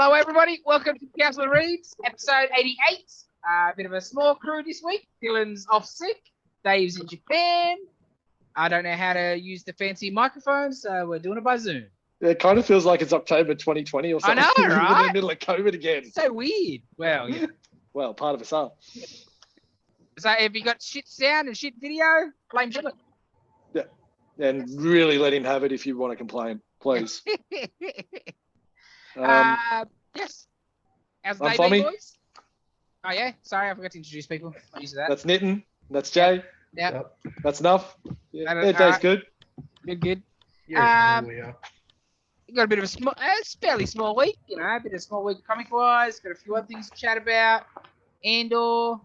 Hello, everybody. Welcome to Council Reads, episode 88. A bit of a small crew this week. Dylan's off sick. Dave's in Japan. I don't know how to use the fancy microphone, so we're doing it by Zoom. It kind of feels like it's October 2020 or something. I know, right? We're in the middle of COVID again. It's so weird. Well, yeah. Well, part of us are. So if you got shit sound and shit video, blame Dylan. Yeah. And really let him have it if you want to complain, please. Yes. How's the day been, boys? Oh, yeah. Sorry, I forgot to introduce people. I'm used to that. That's Nitin. That's Jay. Yep. That's enough. Yeah, day's good. Good. Yeah, You got a bit of it's a fairly small week, a bit of a small week comic-wise. Got a few other things to chat about. Andor.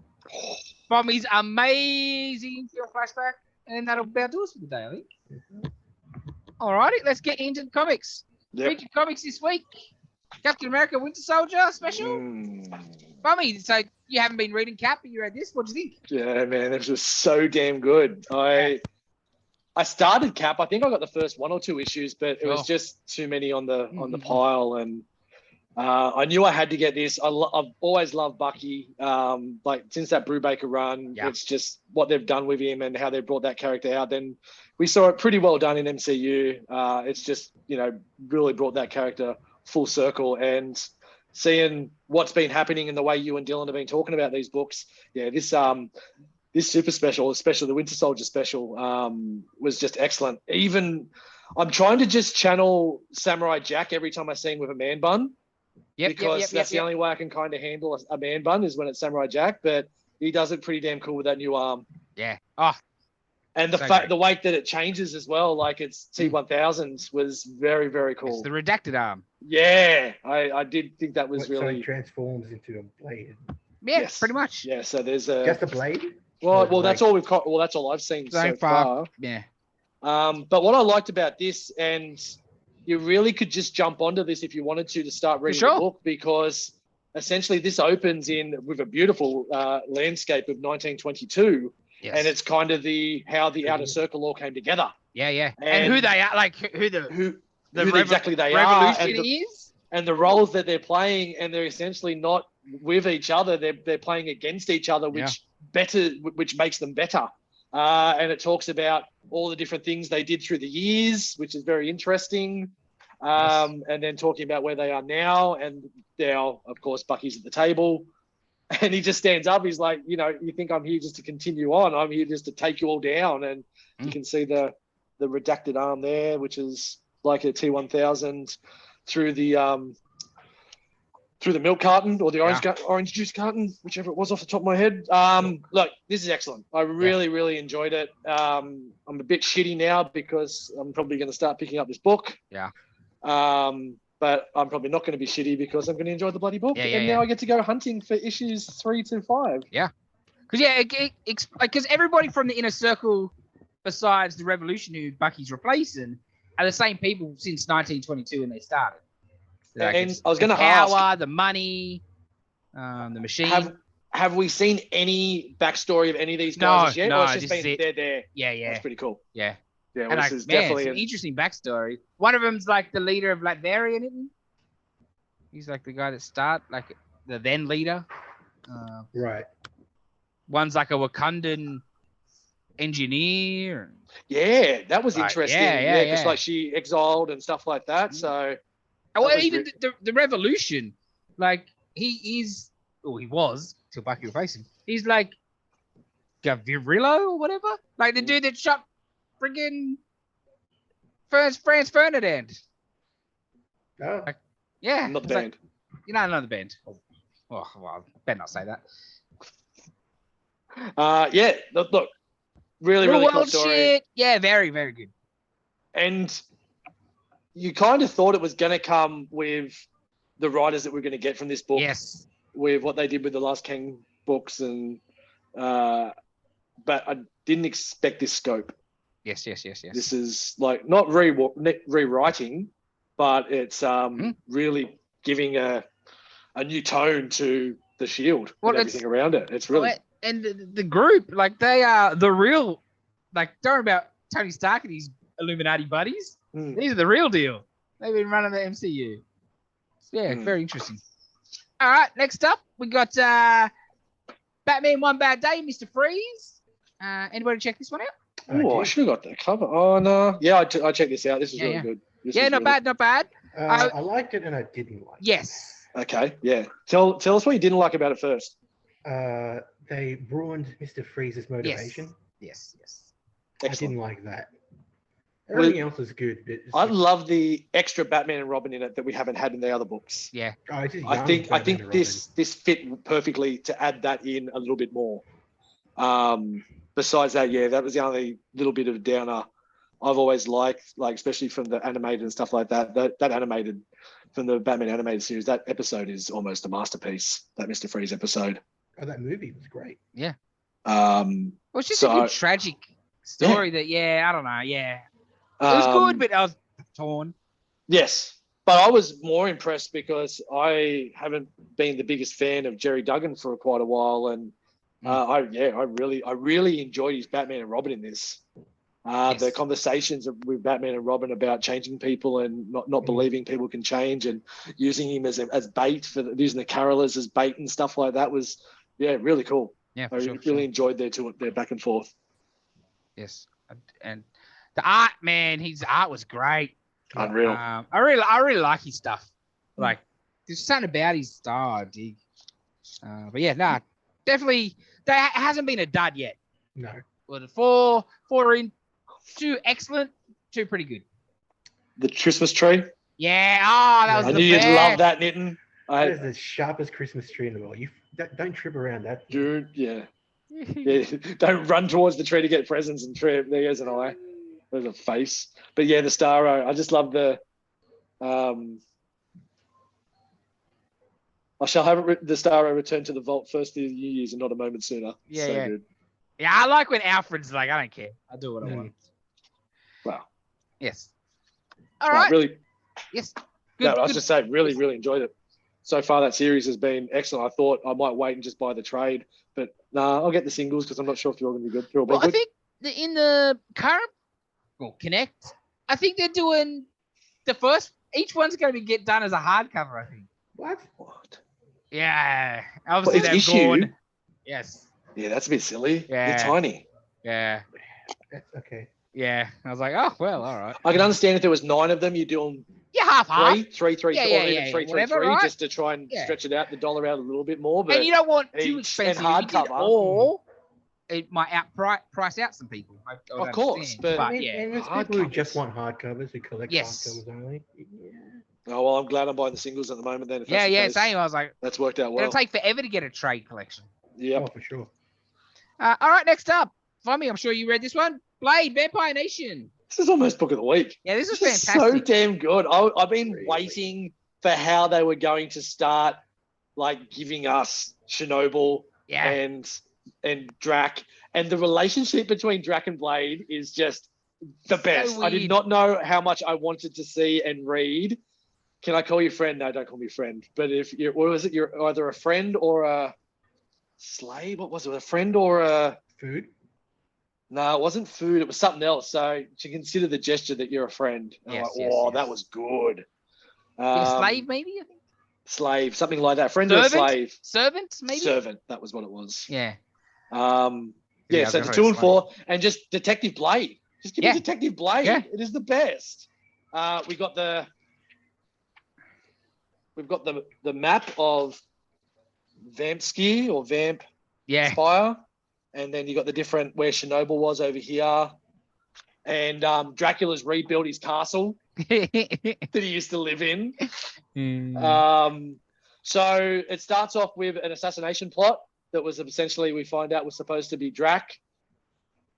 Bommy's amazing your flashback. And that'll about do us for the day, I think. Alrighty, let's get into the comics. Yep. Featured comics this week. Captain America Winter Soldier special. Bummy, so you haven't been reading Cap, but you read this. What do you think? Yeah, man, it was just so damn good. I started Cap. I think I got the first one or two issues, but it was just too many on the pile, and I knew I had to get this. I've always loved Bucky. Like since that Brubaker run, it's just what they've done with him and how they brought that character out. Then we saw it pretty well done in MCU. It's just really brought that character full circle, and seeing what's been happening in the way you and Dylan have been talking about these books. Yeah, this super special, especially the Winter Soldier special, was just excellent. Even I'm trying to just channel Samurai Jack every time I see him with a man bun. Because that's the only way I can kind of handle a man bun is when it's Samurai Jack, but he does it pretty damn cool with that new arm. Yeah. Oh. And the way that it changes as well, like it's T1000s, was very, very cool. It's the redacted arm. Yeah, I did think that was really... So it transforms into a blade. Yeah, yes. Pretty much. Yeah, so there's a... Just a blade? Well, that's all we've got. Well, that's all I've seen so far. Yeah. But what I liked about this, and you really could just jump onto this if you wanted to start reading the book, because essentially this opens with a beautiful landscape of 1922. Yes. And it's kind of how the Outer Circle all came together. Yeah. And who they are, like who exactly they are, and the roles that they're playing, and they're essentially not with each other. They're playing against each other, which makes them better. And it talks about all the different things they did through the years, which is very interesting. And then talking about where they are now, and now, of course, Bucky's at the table. And he just stands up. He's like, you think I'm here just to continue on? I'm here just to take you all down. And you can see the redacted arm there, which is like a T1000 through the milk carton or the orange juice carton, whichever it was off the top of my head. Look, this is excellent. I really, really enjoyed it. I'm a bit shitty now because I'm probably going to start picking up this book. Yeah. But I'm probably not going to be shitty because I'm going to enjoy the bloody book. Now I get to go hunting for issues 3 to 5. Yeah. Because everybody from the Inner Circle, besides the Revolution who Bucky's replacing, are the same people since 1922 when they started. Like and I was going to ask, the money, the machine. Have we seen any backstory of any of these guys yet? No, or it's just been they're there. Yeah. That's pretty cool. Yeah. Yeah, and this is definitely an interesting backstory. One of them's like the leader of Latveria, isn't he? He's like the guy that like the then leader. Right. One's like a Wakandan engineer. Yeah, that was interesting. Yeah. Because like she exiled and stuff like that. So. Well, even the Revolution, like he was till Bucky replaced him. He's like Gavrilo or whatever, like the dude that shot friggin' Franz Ferdinand. Oh. Like, yeah. Not the band. Like, not the band. Oh, well, better not say that. Look, really, really cool story. Shit. Yeah, very, very good. And you kind of thought it was going to come with the writers that we're going to get from this book. Yes. With what they did with the Last King books, and but I didn't expect this scope. Yes. This is like not rewriting, but it's really giving a new tone to the Shield and everything around it. It's really and the group, like they are the real, like don't worry about Tony Stark and his Illuminati buddies. These are the real deal. They've been running the MCU. Yeah, very interesting. All right, next up we got Batman One Bad Day, Mr. Freeze. Anybody check this one out? Oh, I should have got that cover. Oh no, yeah, I checked this out. This is really good. Not bad. I liked it and I didn't like it. Yes. Okay, yeah. Tell us what you didn't like about it first. They ruined Mr. Freeze's motivation. Yes. I didn't like that. Everything else is good. But I love the extra Batman and Robin in it that we haven't had in the other books. Yeah. I think this fit perfectly to add that in a little bit more. Besides that, yeah, that was the only little bit of a downer I've always liked, like especially from the animated and stuff like that. That animated from the Batman animated series, that episode is almost a masterpiece. That Mr. Freeze episode. Oh, that movie was great. Yeah. Well, it's just a good tragic story that, I don't know, yeah. It was good, but I was torn. Yes, but I was more impressed because I haven't been the biggest fan of Jerry Duggan for quite a while, and I really enjoyed his Batman and Robin in this. The conversations with Batman and Robin about changing people and not believing people can change, and using him as bait using the carolers as bait and stuff like that was really cool. Yeah, I really enjoyed their back and forth. Yes, and the art, man, his art was great. Unreal. I really like his stuff. Like, there's something about his style I dig. But yeah, definitely, there hasn't been a dud yet. No. Well, the four in, 2 excellent, 2 pretty good. The Christmas tree. Yeah. Oh, that was. I knew you'd love that, Nitton. That is the sharpest Christmas tree in the world. You don't trip around that. Dude, yeah. Don't run towards the tree to get presents and trip. There goes an eye. There's a face. But yeah, the Starro. I just love the. I shall have the Starro return to the vault first of the New Year's and not a moment sooner. Yeah, so good. Yeah, I like when Alfred's like, I don't care. I'll do what I want. Wow. Yes. All right. Really. Yes. Good, I was just saying, really, really enjoyed it. So far, that series has been excellent. I thought I might wait and just buy the trade, but I'll get the singles because I'm not sure if they're all going to be good. Well, I think in the current Connect, I think they're doing the first. Each one's going to get done as a hardcover. I think. What? Yeah. Obviously, they've gone. Yes. Yeah, that's a bit silly. Yeah. They're tiny. Yeah. That's okay. Yeah. I was like, oh, well, all right. I can understand if there was 9 of them, you'd do them. Yeah, half. 3, or even 3, right? Just to try and stretch it out, the dollar out a little bit more. But and you don't want too expensive. Hardcover. It might price out some people. Of course. But and there's people who just want hardcovers, who collect hardcovers only. Yeah. Oh, well, I'm glad I'm buying the singles at the moment then. Same. I was like, that's worked out well. It'll take forever to get a trade collection. Yeah. Oh, for sure. All right, next up. For me, I'm sure you read this one. Blade, Vampire Nation. This is almost book of the week. Yeah, this is fantastic. So damn good. I've been waiting for how they were going to start, like, giving us Chernobyl and Drac. And the relationship between Drac and Blade is just the best. I did not know how much I wanted to see and read. Can I call you friend? No, don't call me friend. But what was it? You're either a friend or a slave. What was it? A friend or a food? No, it wasn't food. It was something else. So to consider the gesture that you're a friend. Yes, that was good. Slave, maybe. I think. Slave, something like that. Friend or slave? Servant, maybe. Servant. That was what it was. Yeah. So the 2 and 4, and just Detective Blade. Just give me Detective Blade. Yeah. It is the best. We've got the map of Vampsky or Vamp Spire. And then you got the different where Chernobyl was over here. And Dracula's rebuilt his castle that he used to live in. So it starts off with an assassination plot that was essentially, we find out, was supposed to be Drac,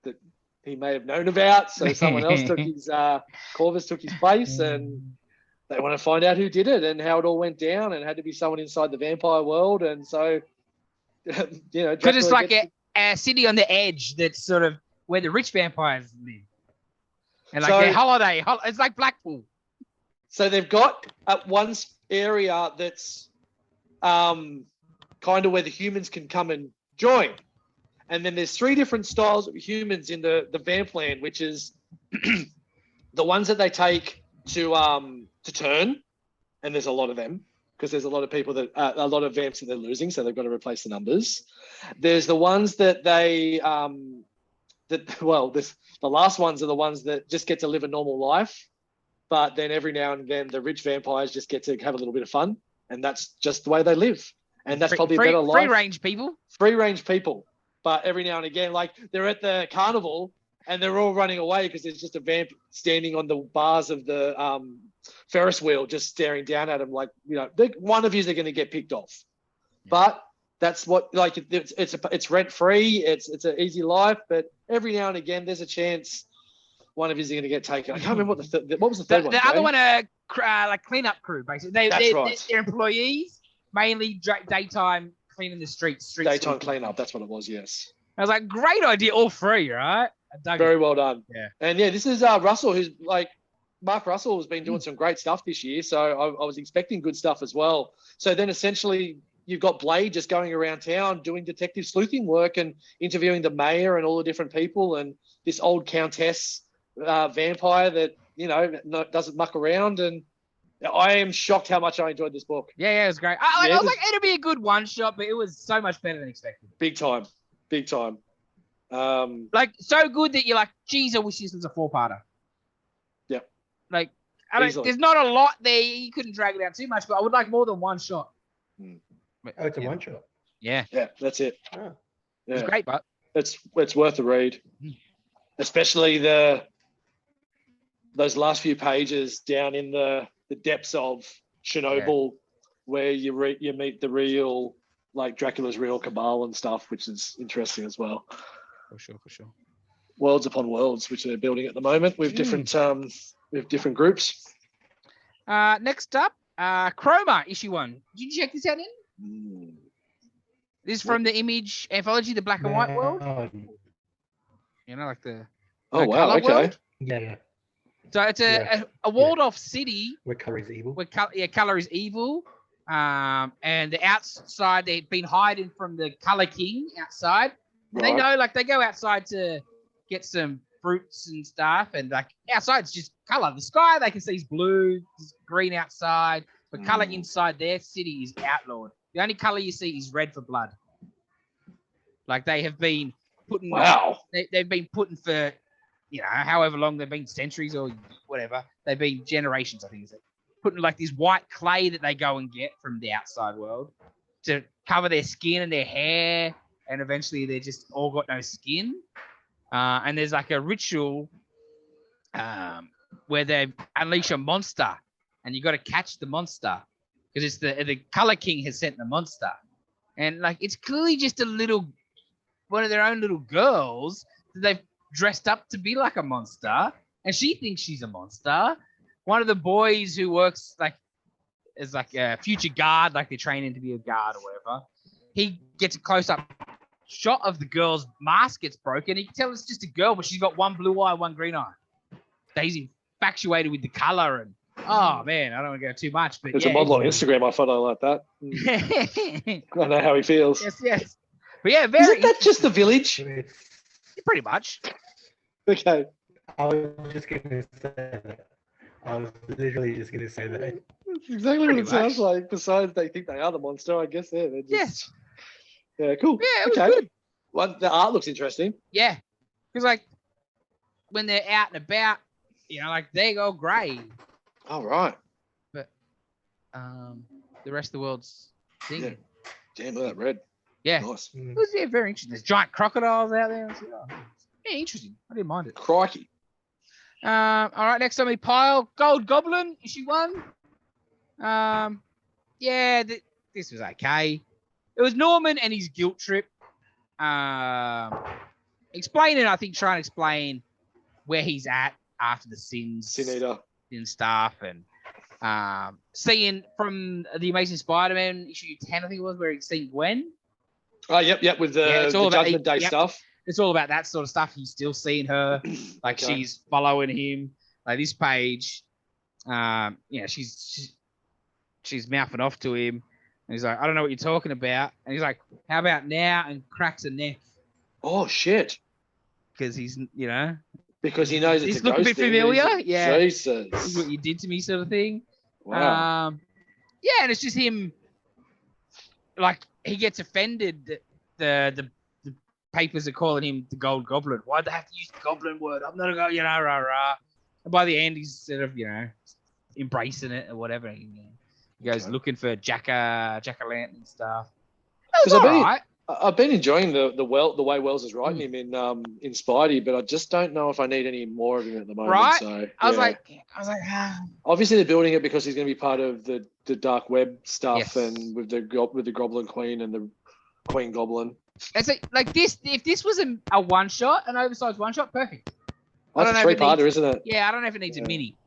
that he may have known about. So someone else took his, Corvus took his place, and they want to find out who did it and how it all went down, and it had to be someone inside the vampire world. And so, because it's like a city on the edge that's sort of where the rich vampires live. And like their holiday, it's like Blackpool. So they've got one area that's kind of where the humans can come and join. And then there's 3 different styles of humans in the Vampland, which is the ones that they take to turn, and there's a lot of them. because there's a lot of people that a lot of vamps that they're losing, so they've got to replace the numbers. There's the ones that they the last ones are the ones that just get to live a normal life, but then every now and then the rich vampires just get to have a little bit of fun, and that's just the way they live. And that's probably a better life. Free range people. But every now and again, like they're at the carnival and they're all running away because there's just a vamp standing on the bars of the Ferris wheel, just staring down at them like, one of you are going to get picked off. Yeah. But that's what, like, it's rent free. It's an easy life, but every now and again, there's a chance one of you is going to get taken. I can't remember what was the third one. The other one, like cleanup crew, basically. They're employees, mainly daytime cleaning the streets. Daytime cleanup. That's what it was. Yes. I was like, great idea, all three, right? Very well done. Yeah. And yeah, this is Russell, who's like, Mark Russell has been doing some great stuff this year, so I was expecting good stuff as well. So then essentially you've got Blade just going around town doing detective sleuthing work and interviewing the mayor and all the different people and this old countess vampire that, doesn't muck around. And I am shocked how much I enjoyed this book. Yeah, it was great. I was like, it'll be a good one shot, but it was so much better than expected. Big time. Like so good that you're like, geez, I wish this was a 4-parter. Yeah. Like, there's not a lot there. You couldn't drag it out too much, but I would like more than one shot. Oh, it's a one shot. Yeah. Yeah, that's it. Oh. Yeah. It's great, but it's worth a read, especially those last few pages down in the depths of Chernobyl, where you meet the real, like Dracula's real cabal and stuff, which is interesting as well. For sure. Worlds upon worlds, which they're building at the moment with different groups. Next up, Kroma issue 1. Did you check this out, in? This is from the Image anthology, the black and white world. Like the wow, okay. World. Yeah. So it's a walled off city where color is evil. Color is evil. And the outside, they'd been hiding from the Color King outside. And they know, like, they go outside to get some fruits and stuff. And, like, outside, it's just color. The sky, they can see is blue, is green outside. But color inside their city is outlawed. The only color you see is red for blood. Like, they have been putting... Wow. They've been putting for, however long they've been, centuries or whatever. They've been generations, I think, is it? Putting like this white clay that they go and get from the outside world to cover their skin and their hair, and eventually they just all got no skin. And there's like a ritual where they unleash a monster, and you got to catch the monster because it's the Color King has sent the monster, and like it's clearly just one of their own little girls that they've dressed up to be like a monster, and she thinks she's a monster. One of the boys who works as a future guard, like they're training to be a guard or whatever, he gets a close-up shot of the girl's mask gets broken. He can tell it's just a girl, but she's got one blue eye, one green eye. So he's infatuated with the color, and oh man, I don't want to go too much, but there's a model on Instagram. I thought I like that. I know how he feels. Yes. But yeah, isn't that just the village? Pretty much. Okay. I was just gonna say that. I was literally just going to say that. That's exactly what it sounds like. Besides, they think they are the monster. I guess they're just... Yes. Yeah, cool. Yeah, it was good. Well, the art looks interesting. Yeah. Because, like, when they're out and about, they go grey. Oh, right. But the rest of the world's singing. Yeah. Damn, look at that red. Yeah. Nice. It was very interesting. There's giant crocodiles out there. Yeah, interesting. I didn't mind it. Crikey. All right, next on the pile, Gold Goblin, issue 1. This was okay. It was Norman and his guilt trip. Trying to explain where he's at after the sins. Sin Eater. And stuff. And seeing from the Amazing Spider-Man issue 10, I think it was, where he's seen Gwen. Oh, yep, with the Judgment Day stuff. It's all about that sort of stuff. He's still seeing her, like she's following him. Like this page, she's mouthing off to him, and he's like, "I don't know what you're talking about." And he's like, "How about now?" And cracks a neck. Oh shit! Because he's, because he knows it's a ghost. A bit familiar. Yeah. Jesus. This is what you did to me, sort of thing. Wow. Yeah, and it's just him. Like he gets offended that the papers are calling him the Gold Goblin. Why'd they have to use the Goblin word? I'm not a go, rah rah. And by the end, he's sort of embracing it or whatever. He goes looking for jack-o'-lantern stuff. That was all right. I've been enjoying the way Wells is writing him in Spidey, but I just don't know if I need any more of him at the moment. Right? So, I was like, obviously they're building it because he's going to be part of the dark web stuff, yes. and with the Goblin Queen and the Queen Goblin. And so, like this, if this was a one shot, an oversized one shot, perfect. That's a 3-parter, isn't it? Yeah, I don't know if it needs a mini.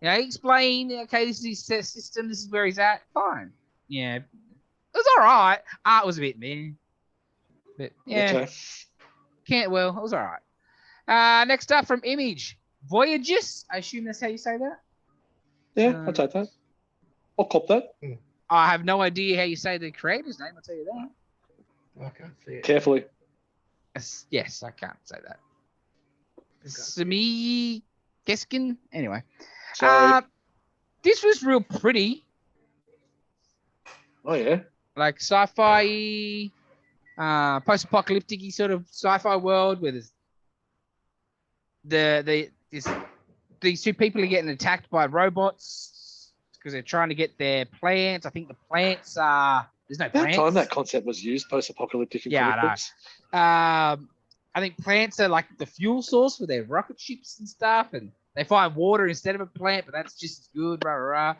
Explain. Okay, this is his system. This is where he's at. Fine. Yeah, it was all right. Art was a bit meh. But yeah, it was all right. Next up from Image, Voyagis. I assume that's how you say that. Yeah, I'll take that. I'll cop that. I have no idea how you say the creator's name. I'll tell you that. I can't see it. Carefully. Yes, I can't say that. Sami Keskin. Anyway, Sorry. This was real pretty. Oh yeah. Like sci-fi. Post-apocalyptic sort of sci-fi world where there's these two people are getting attacked by robots because they're trying to get their plants. I think the plants there's no plants. That time that concept was used, post-apocalyptic. I know. I think plants are like the fuel source for their rocket ships and stuff, and they find water instead of a plant, but that's just as good. Like,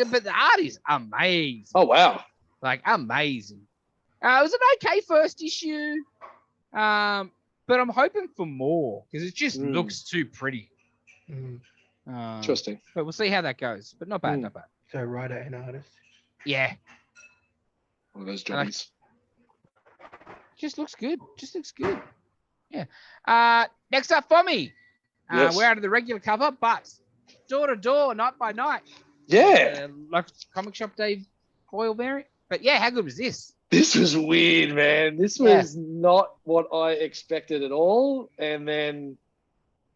but the art is amazing. Oh wow! Like amazing. It was an okay first issue, but I'm hoping for more because it just looks too pretty. Interesting. But we'll see how that goes. But not bad, not bad. So writer and artist. Yeah. One of those jobbies. Just looks good. Yeah. Next up for me. Yes. We're out of the regular cover, but door to door, night by night. Yeah. Like comic shop Dave foil variant. But yeah, how good was this? This was weird, man. This was not what I expected at all. And then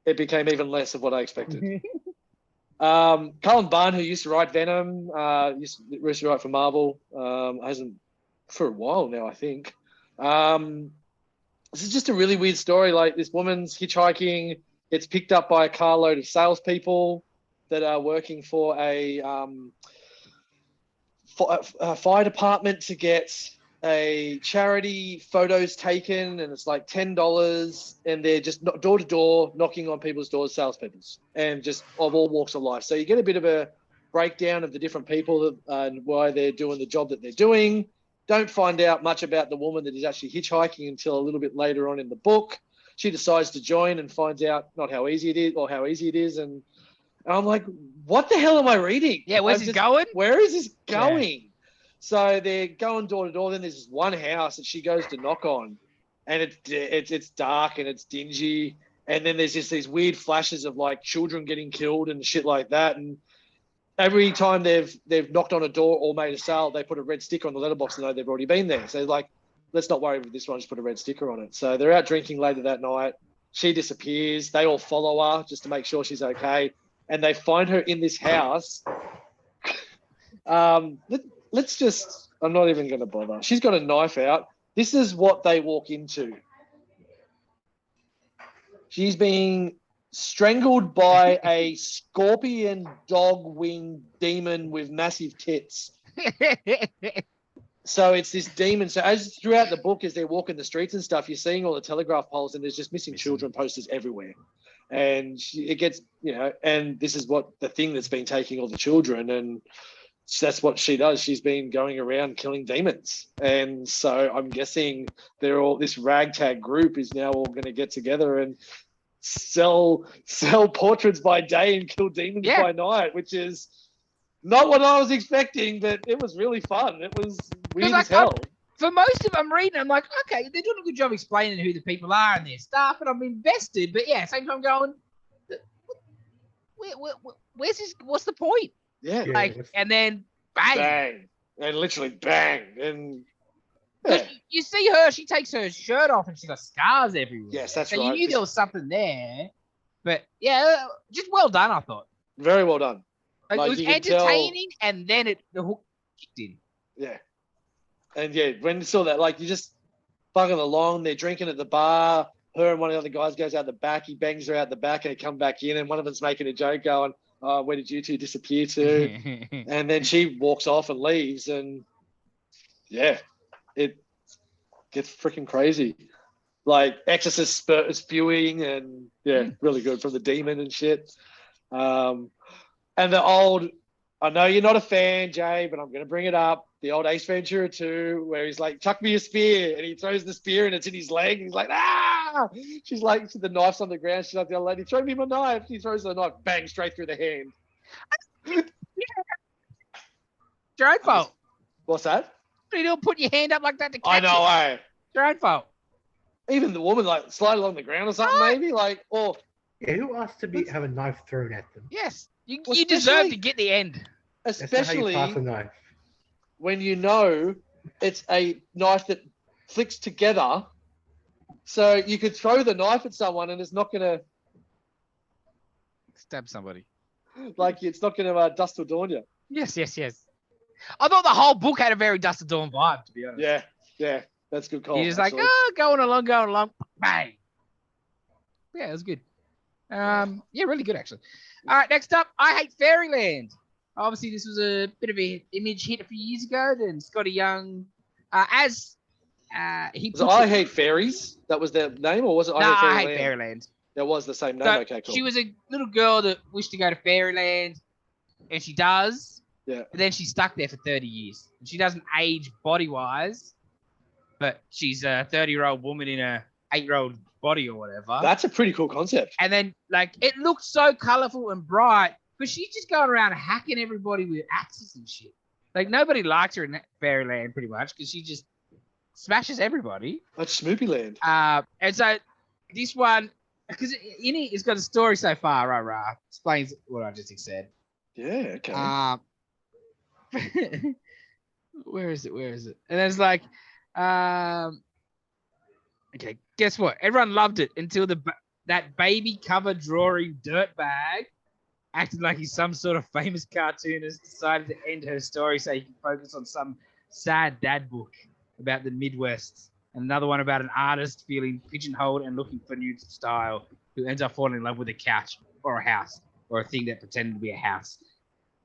it became even less of what I expected. Cullen Bunn, who used to write Venom, used to write for Marvel, hasn't for a while now, I think. This is just a really weird story. Like this woman's hitchhiking, gets picked up by a carload of salespeople that are working for a fire department to get a charity photos taken, and it's like $10, and they're just door to door knocking on people's doors, salespeople, and just of all walks of life. So you get a bit of a breakdown of the different people and why they're doing the job that they're doing. Don't find out much about the woman that is actually hitchhiking until a little bit later on in the book. She decides to join and finds out not how easy it is or how easy it is. And I'm like, what the hell am I reading? Yeah, where's this going? Where is this going? Yeah. So they're going door to door. Then there's this one house that she goes to knock on, and it's dark and it's dingy. And then there's just these weird flashes of like children getting killed and shit like that. And every time they've knocked on a door or made a sale, they put a red sticker on the letterbox to know they've already been there. So they're like, let's not worry with this one, just put a red sticker on it. So they're out drinking later that night. She disappears. They all follow her just to make sure she's okay. And they find her in this house. Let's just, I'm not even going to bother. She's got a knife out. This is what they walk into. She's being strangled by a scorpion dog-winged demon with massive tits. So it's this demon. So as throughout the book, as they're walking the streets and stuff, you're seeing all the telegraph poles and there's just missing children posters everywhere. And it gets, and this is what the thing that's been taking all the children. And that's what she does. She's been going around killing demons. And so I'm guessing this ragtag group is now all going to get together and sell portraits by day and kill demons by night, which is not what I was expecting, but it was really fun. It was weird as hell. For most of them reading, I'm like, okay, they're doing a good job explaining who the people are and their stuff, and I'm invested. But yeah, same time going, where's this? What's the point? Yeah. And then bang, and literally bang, and you see her. She takes her shirt off and she's got scars everywhere. Yes, that's so right. You knew there was something there, but yeah, just well done. I thought very well done. Like, it was entertaining, and then the hook kicked in. Yeah. And yeah, when you saw that, like, you just bugging along, they're drinking at the bar. Her and one of the other guys goes out the back. He bangs her out the back and they come back in. And one of them's making a joke going, oh, where did you two disappear to? And then she walks off and leaves. And yeah, it gets freaking crazy. Like Exorcist spewing and really good from the demon and shit. And the old, I know you're not a fan, Jay, but I'm going to bring it up. The old Ace Ventura 2, where he's like, chuck me a spear. And he throws the spear and it's in his leg. And he's like, ah! She's like, the knife's on the ground. She's like, the old lady, throw me my knife. He throws the knife, bang, straight through the hand. Your own fault. What's that? You don't put your hand up like that to catch I know, it. Your own fault. Even the woman, like, slide along the ground or something, maybe? Like, or... Yeah, who asked to have a knife thrown at them? Yes. You deserve to get the end. Especially That's not how you pass a knife. When you know it's a knife that flicks together, so you could throw the knife at someone and it's not going to... Stab somebody. Like, it's not going to dust or dawn you. Yes. I thought the whole book had a very Dust to Dawn vibe, to be honest. Yeah. That's good call. You're just like, going along, bang. Yeah, it was good. Really good, actually. All right, next up, I Hate Fairyland. Obviously, this was a bit of an image hit a few years ago. Then Scotty Young, I Hate Fairies? That was their name, or was it I Hate Fairyland? That was the same name. So okay, cool. She was a little girl that wished to go to Fairyland, and she does. Yeah. But then she's stuck there for 30 years. And she doesn't age body-wise, but she's a 30-year-old woman in a 8-year-old body or whatever. That's a pretty cool concept. And then, like, it looks so colorful and bright, but she's just going around hacking everybody with axes and shit. Like, nobody likes her in Fairyland, pretty much, because she just smashes everybody. That's Smoopy Land. And so this one, because in it, it's got a story so far, rah. Explains what I just said. Yeah, okay. Where is it? And then it's like, okay, guess what? Everyone loved it until that baby cover drawing dirtbag acted like he's some sort of famous cartoonist decided to end her story so he can focus on some sad dad book about the Midwest. And another one about an artist feeling pigeonholed and looking for new style who ends up falling in love with a couch or a house or a thing that pretended to be a house.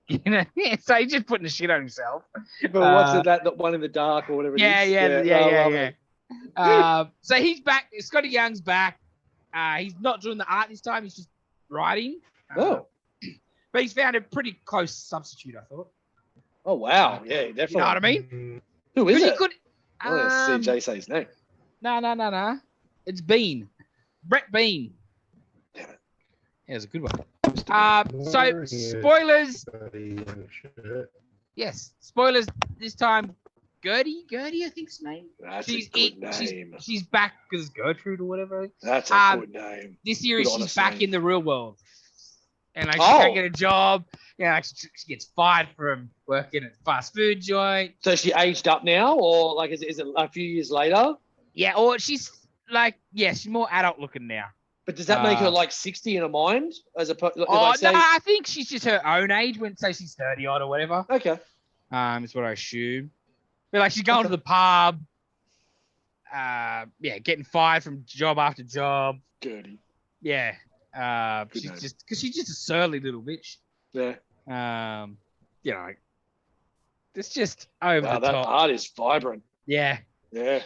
You know, so he's just putting the shit on himself. But what's it, that one in the dark or whatever it is? Yeah. So he's back. Scotty Young's back. He's not doing the art this time. He's just writing. But he's found a pretty close substitute, I thought. Oh, wow. Yeah, definitely. You know what I mean? Who is it? I want to see Jay say his name. No. It's Bean. Brett Bean. Damn it. Yeah, it's a good one. So, spoilers. Yes, spoilers this time. Gertie, I think's name. That's a good name. She's back because Gertrude or whatever. That's a good name. This series, she's back in the real world. And like, she can't get a job. Yeah, like, she gets fired from working at a fast food joint. So she aged up now, or like is it a few years later? Yeah, or she's like, she's more adult looking now. But does that make her like 60 in her mind? As opposed, no, I think she's just her own age. When say she's 30 odd or whatever. Okay. Is what I assume. But like she's going to the pub. Getting fired from job after job. Dirty. Yeah. She's just a surly little bitch. Yeah. It's just over the top. That art is vibrant. Yeah. Yeah.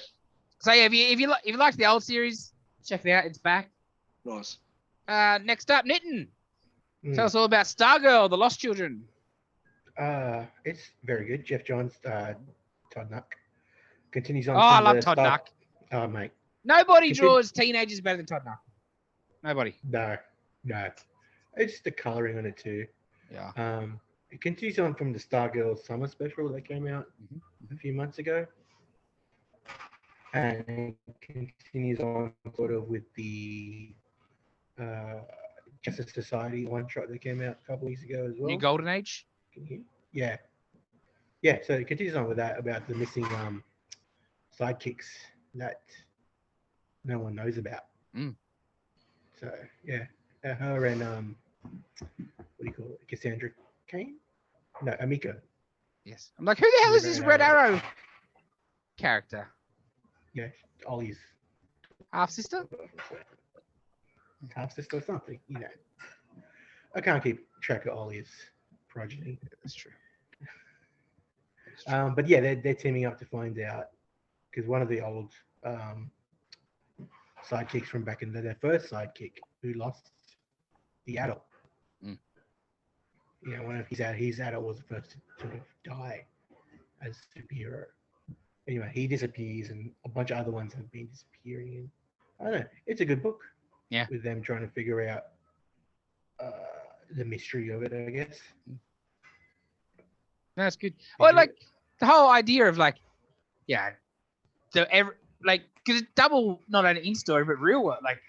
So yeah, if you liked the old series, check it out. It's back. Nice. Next up, Nitin. Tell us all about Stargirl, The Lost Children. It's very good. Jeff Johns, Todd Nuck continues on. Oh, I love Todd Nuck. Oh, mate. Nobody draws teenagers better than Todd Nuck. Nobody. No. It's the coloring on it too. Yeah. It continues on from the Stargirl summer special that came out a few months ago. And it continues on sort of with the Justice Society one shot that came out a couple weeks ago as well. New Golden Age? Yeah, so it continues on with that about the missing sidekicks that no one knows about. So, yeah, her and, what do you call it, Cassandra Cain? No, Amiko. Yes. I'm like, who the hell is this Red Arrow character? Yeah, Ollie's Half sister? half sister or something. You know, I can't keep track of Ollie's progeny. That's true. But yeah, they're teaming up to find out because one of the old sidekicks from back in their first sidekick who lost the adult. You know, one of his adult was the first to sort of die as a superhero. Anyway, he disappears, and a bunch of other ones have been disappearing. And I don't know. It's a good book. Yeah. With them trying to figure out the mystery of it, I guess. That's good. Well, like the whole idea of like, yeah, because it's double not only in story but real world. Like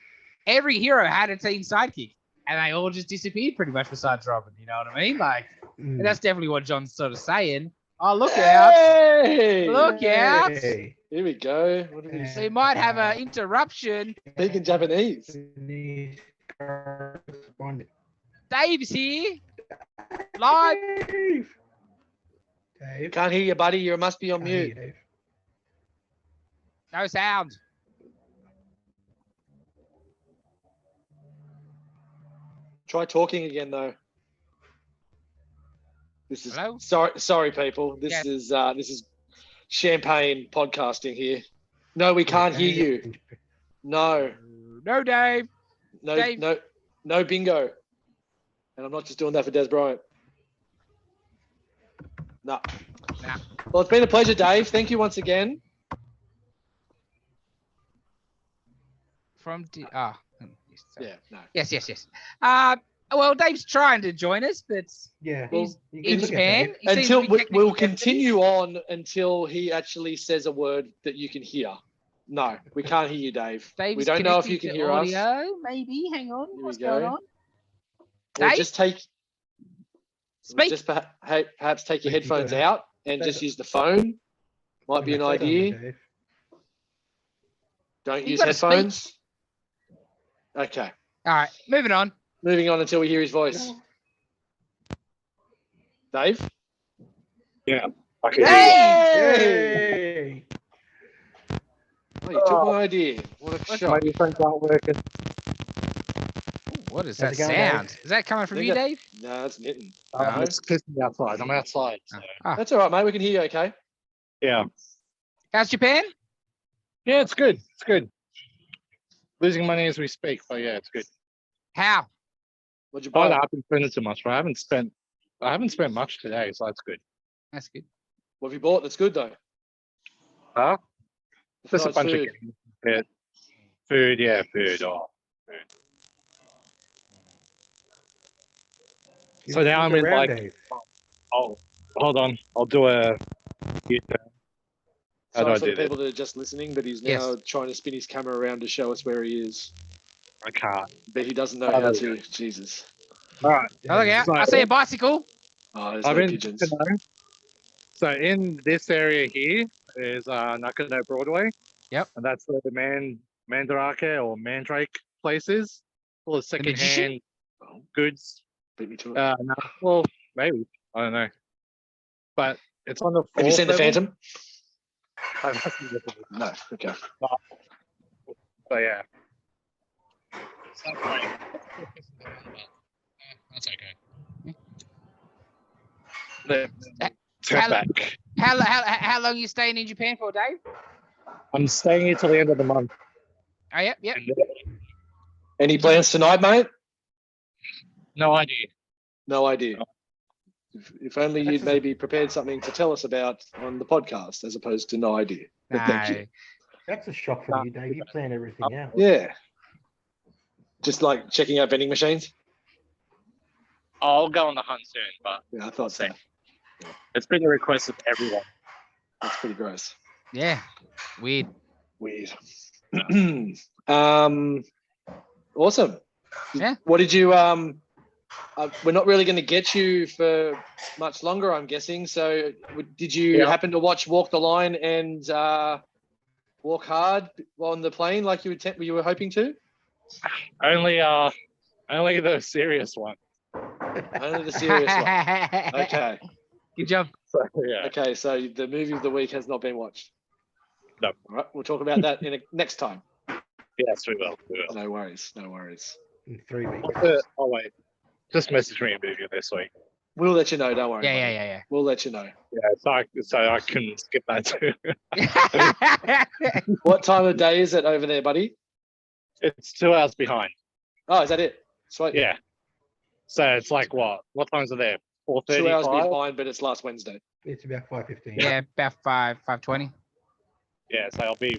every hero had a teen sidekick, and they all just disappeared pretty much besides Robin. You know what I mean? Like, and that's definitely what John's sort of saying. Oh, look out! Look out! Here we go. What do we So you might have an interruption. Speaking Japanese. Dave's here. Live. Dave. Can't hear you, buddy. You must be on mute. Dave. No sound. Try talking again, though. This is Hello? sorry, people. This is champagne podcasting here. No, we can't hear you. No, Dave. no, Dave. no bingo. And I'm not just doing that for Des Bryant. No. Nah. Well, it's been a pleasure, Dave. Thank you once again. Yeah. No. Yes. Well, Dave's trying to join us, but Yeah. he's you in can look at Japan. Dave. He seems Until to be we'll technically continue on until he actually says a word that you can hear. No, we can't hear you, Dave. Dave's We don't know if you connecting can to hear us. audio. Maybe. Hang on. Here What's we go. going on? Or Dave? just take Speak. just perhaps take your Wait, you got headphones it. out and Say just that. use the phone. Might be an Say something, idea. Dave. Don't You use gotta speak. headphones. Okay. All right. Moving on. Moving on until we hear his voice. Dave? Yeah. Okay. Hey! Oh, you took my idea. What a shot. My phones aren't working. What is How's that it going, sound? Dave? Is that coming from Think you, that- Dave? No, it's knitting. No. It's pissing me outside. I'm outside. So. That's all right, mate. We can hear you okay. Yeah. How's Japan? Yeah, it's good. It's good. Losing money as we speak, but yeah, it's good. How? What'd you Oh, buy? I haven't spent it too much, but I haven't spent much today, so that's good. That's good. What have you bought? That's good, though. Huh? Just a Besides bunch food. of games. Yeah. Food, yeah, food. Oh, food. So now I'm in Around, like, Dave. oh, hold on. I'll do a U-turn. How do Sorry I for do the this? people that are just listening, but he's now Yes. trying to spin his camera around to show us where he is. I can't. But he doesn't know Oh, how there we to. Jesus. All right. Oh, look out. So- I see a bicycle. Oh, there's I've no been pigeons. So in this area here is Nakano Broadway. Yep. And that's where the Mandarake or Mandrake place is. Full of magician? secondhand goods. Beat me to it. No, well, maybe. I don't know. But it's on the Have you seen the level. Phantom? I haven't seen the Phantom. No. Okay. So yeah. It's not great. That's okay. Turn back. How long are you staying in Japan for, Dave? I'm staying here till the end of the month. Oh, yep. Any plans tonight, mate? No idea. No idea. If only you'd maybe prepared something to tell us about on the podcast as opposed to no idea. But thank you. That's a shock from you, Dave. You plan everything out. Yeah. Just like checking out vending machines. I'll go on the hunt soon, but Yeah, I thought so. it's been a request of everyone. That's pretty gross. Yeah. Weird. Weird. Awesome. Yeah. What did you we're not really going to get you for much longer, I'm guessing. So did you happen to watch Walk the Line and Walk Hard on the plane like you were hoping to? Only the serious one. Only the serious one. Okay. Good job. So, yeah. Okay, so the movie of the week has not been watched. No. All right, we'll talk about that next time. Yes, we will. We will. No worries. No worries. In 3 weeks. Oh wait, just message me a movie this week. We'll let you know. Don't worry. Yeah. We'll let you know. Yeah, so I can skip that too. What time of day is it over there, buddy? It's 2 hours behind. Oh, is that it? Sweet. Yeah. So it's like what? What times are there? 4:30. 2 hours behind, but it's last Wednesday. It's about 5:15. Yeah, about 5:20. Yeah, so I'll be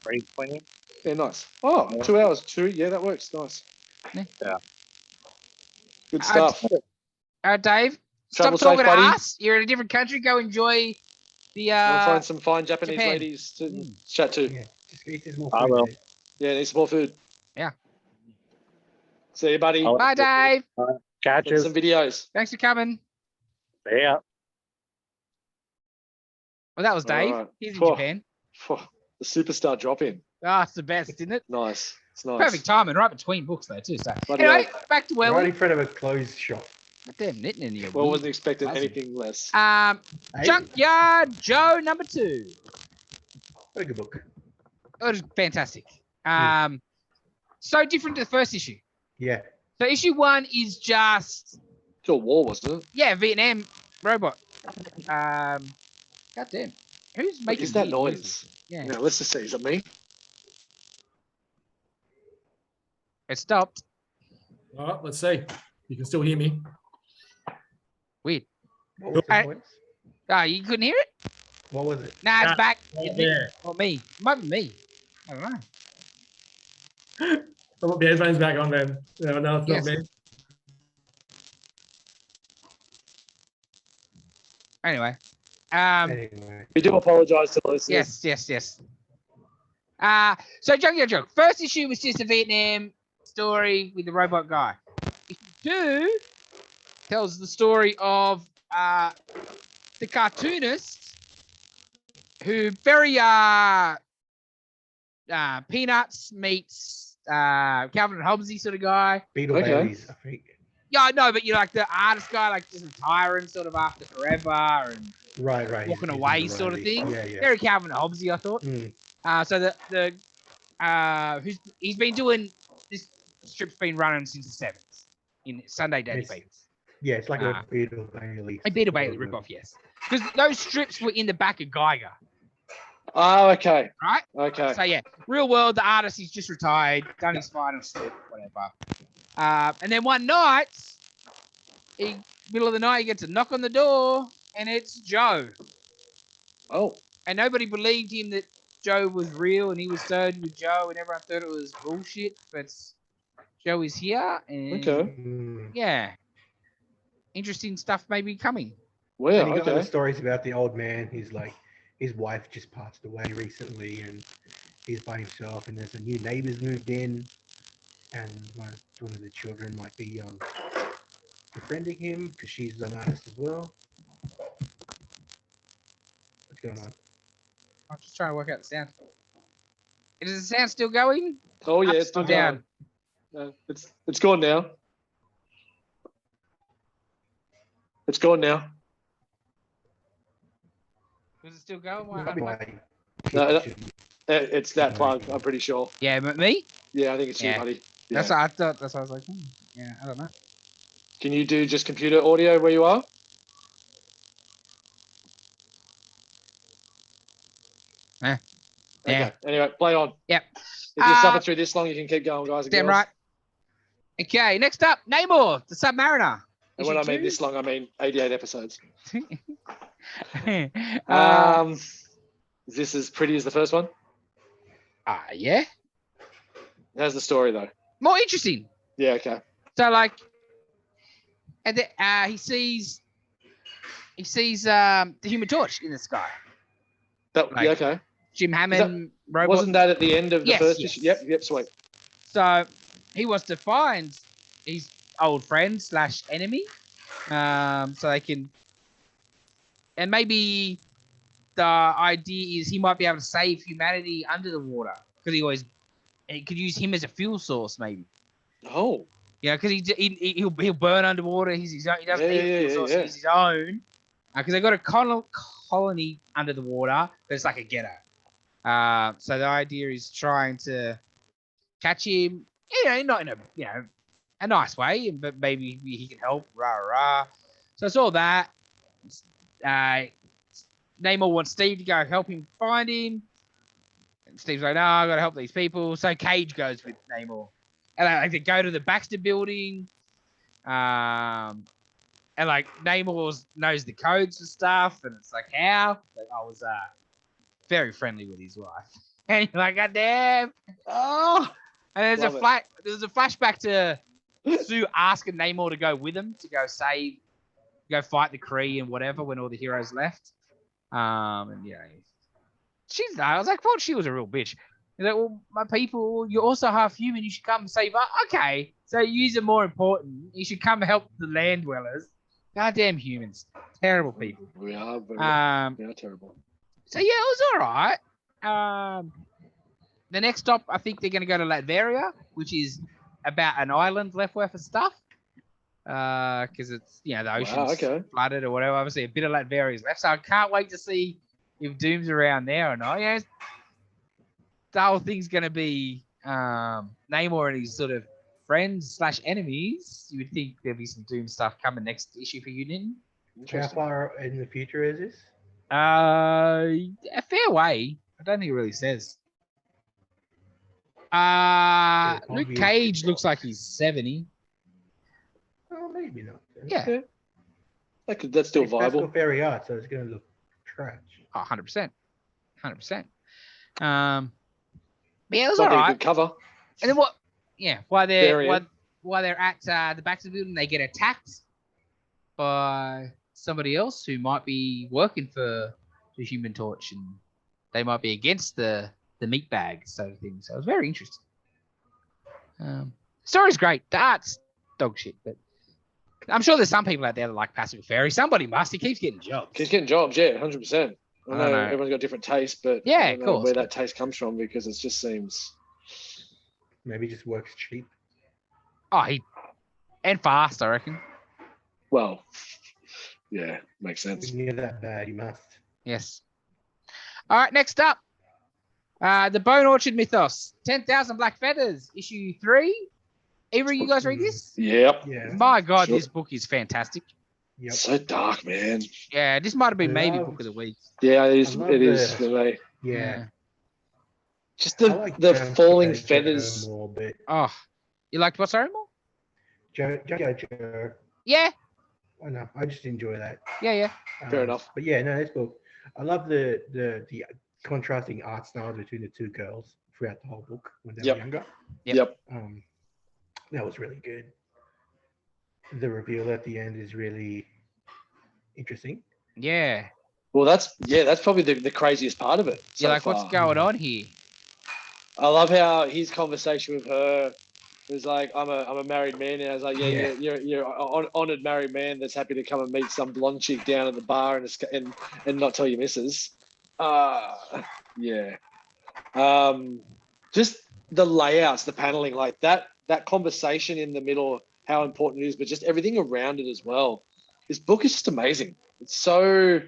3:20. Yeah, nice. Oh, 2 hours. Yeah, that works. Nice. Yeah. Good stuff. Dave, Travel stop talking safe, to buddy. us. You're in a different country. Go enjoy the. We'll find some fine Japanese Japan. ladies to chat to. Yeah, just eat this more I food. will. Dave. Yeah, need some more food. Yeah. See you, buddy. I'll- Bye, Dave. Send Catches. some videos. Thanks for coming. Yeah. Well, that was Dave. Alright. He's in Whew. Japan. The superstar drop in. Ah, it's the best, isn't it? Nice. It's nice. Perfect timing, right between books though, too. So Bloody anyway, back to where Right we. in front of a closed shop. Damn, knitting in here. Well, wasn't expecting Buzzing. anything less. Hey, Junkyard Joe #2. what a good book. It was fantastic. So different to the first issue. Yeah. So issue 1 is just It's a war, wasn't it? Vietnam robot. God damn. Who's What making is that weird noise? noises? Yeah. Now, let's just see. Is it me? It stopped. All right, let's see. You can still hear me. Weird. What was Hey. the voice? Ah, you couldn't hear it? What was it? Nah, it's Ah, back. Yeah. Or me. It might be me. I don't know. I'll put the headphones back on then. No, it's Yes. not me. Anyway. Anyway. We do apologise to the listeners. Yes. So Junkyard Joe. First issue was just a Vietnam story with the robot guy. Issue 2 tells the story of the cartoonist who very Peanuts meets Calvin and Hobbesy sort of guy. Beetle Okay. Babies, I think. Yeah, I know, but you're like the artist guy, like just retiring sort of after forever and Right. walking He's away in the sort of variety. thing. Yeah. Very Calvin and Hobbesy, I thought. Mm. So he's been doing this strip's been running since the 70s in Sunday Daily Yes. Beatles. Yeah, it's like Ah. a Beetle Bailey. A Beetle Bailey ripoff, yes. Because those strips were in the back of Geiger, Oh, okay. right? Okay. So yeah, real world, the artist, he's just retired, done his final strip, whatever. And then one night, middle of the night, he gets a knock on the door, and it's Joe. Oh, And nobody believed him that Joe was real, and he was sewed with Joe, and everyone thought it was bullshit. But Joe is here, and okay. Mm. yeah, interesting stuff may be coming. Well, And you got other okay. stories about the old man. He's like, his wife just passed away recently, and he's by himself. And there's a new neighbors moved in, and one of the children might be befriending him because she's an artist as well. What's going on? I'm just trying to work out the sound. Is the sound still going? Oh, yeah, Up it's still or down? going. It's gone now. It's gone now. Was it still going? Anyway, No, it's that plug, I'm pretty sure. Yeah, but me? Yeah, I think it's you, Yeah. buddy. That's Yeah. what I thought. That's what I was like, yeah, I don't know. Can you do just computer audio where you are? Yeah. Okay. Anyway, play on. Yep. If you're suffering through this long, you can keep going, guys and Damn girls. right. Okay, next up, Namor, the Submariner. And when I Issue mean two. this long, I mean 88 episodes. Uh, Is this as pretty as the first one? yeah. How's the story though? More interesting. Yeah, okay. So like, and then, he sees the Human Torch in the sky. That, Like, yeah, okay. Jim Hammond robot. Wasn't that at the end of the Yes, first yes. issue? Yep, sweet. So he wants to find his old friend / enemy, so they can, and maybe the idea is he might be able to save humanity under the water because he could use him as a fuel source maybe. Oh, Yeah, because he'll burn underwater. He's his own. He doesn't Yeah, need a fuel yeah, source. yeah. He's his own. because they got a colony under the water, but it's like a ghetto. So the idea is trying to catch him, not in a a nice way, but maybe he can help. Rah rah. So it's all that. Namor wants Steve to go help him find him. And Steve's like, no, I got to help these people. So Cage goes with Namor. And they go to the Baxter building. And like Namor knows the codes and stuff. And it's like, how? Like, I was very friendly with his wife. And you're like, God damn. Oh. And there's a flashback to Sue asking Namor to go with him to go fight the Kree and whatever when all the heroes left. And I was like, well, she was a real bitch. He's like, well, my people, you're also half human. You should come save us. Okay, so you are more important. You should come help the land dwellers. Goddamn humans, terrible people. We are terrible. So yeah, it was all right. The next stop, I think they're going to go to Latveria, which is about an island left worth of stuff. Because it's the ocean's flooded or whatever. Obviously, a bit of Latveria is left, so I can't wait to see if Doom's around there or not. The whole thing's going to be Namor and his sort of friends / enemies. You would think there'd be some Doom stuff coming next issue for Union. How far in the future is this? A fair way. I don't think it really says. Luke Cage looks like he's 70. Oh, maybe not. Yeah. That's still viable. It's fairy art, so it's going to look trash. Oh, 100%. 100%. Yeah, it was all right. Good cover. And then what? Yeah, while they're at the Baxter building, they get attacked by somebody else who might be working for the Human Torch, and they might be against the meat bag sort of thing. So it was very interesting. Story's great. The art's dog shit, but I'm sure there's some people out there that like Pacific Fairy. Somebody must. He keeps getting jobs. He's getting jobs, yeah, 100%. I know everyone's got different tastes, but yeah, I don't know where that taste comes from, because it just seems maybe just works cheap. Oh, and fast, I reckon. Well, yeah, makes sense. When you're that bad, you must. Yes. All right, next up, the Bone Orchard Mythos, 10,000 Black Feathers, issue 3. Either of you guys read this? Yep. Yeah. My God, This book is fantastic. Yep. So dark, man. Yeah, this might have been maybe book of the week. Yeah, it is. Yeah. Just the falling feathers. Oh, you liked what, sorry, more? Junkyard Joe. Yeah. I know. I just enjoy that. Yeah. Fair enough. But yeah, no, this book. I love the contrasting art styles between the two girls throughout the whole book when they were younger. Yep. That was really good. The reveal at the end is really interesting. Yeah. Well, that's probably the craziest part of it. You're like, what's going on here? I love how his conversation with her was like, I'm a married man, and I was like, you're an honored married man that's happy to come and meet some blonde chick down at the bar and not tell your missus. Yeah. Just the layouts, the paneling, like that conversation in the middle, how important it is, but just everything around it as well. This book is just amazing. It's so,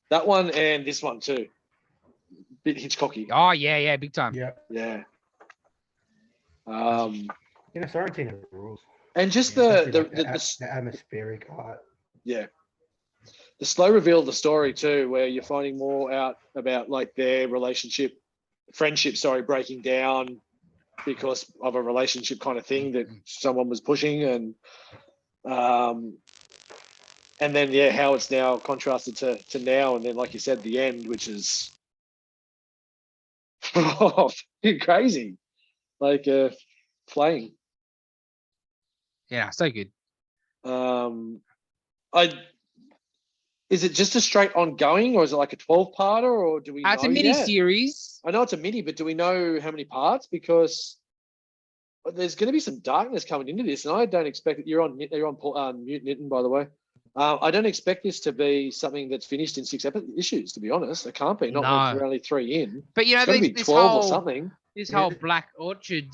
that one and this one too. Bit Hitchcocky. Oh yeah, big time. Yeah. Sorrentino rules. And just the atmospheric art. Yeah. The slow reveal of the story too, where you're finding more out about like their friendship, breaking down because of a relationship kind of thing that someone was pushing, and then how it's now contrasted to now, and then like you said, the end, which is crazy, like playing. Yeah, so good. Is it just a straight ongoing, or is it like a 12-parter, or do we know? It's a mini series. I know it's a mini, but do we know how many parts? Because there's going to be some darkness coming into this, and I don't expect that you're on mute, Nitten, by the way. I don't expect this to be something that's finished in 6 issues. To be honest, it can't be. Not when we're only 3 in. But it's going to be 12 or something. This whole Black Orchard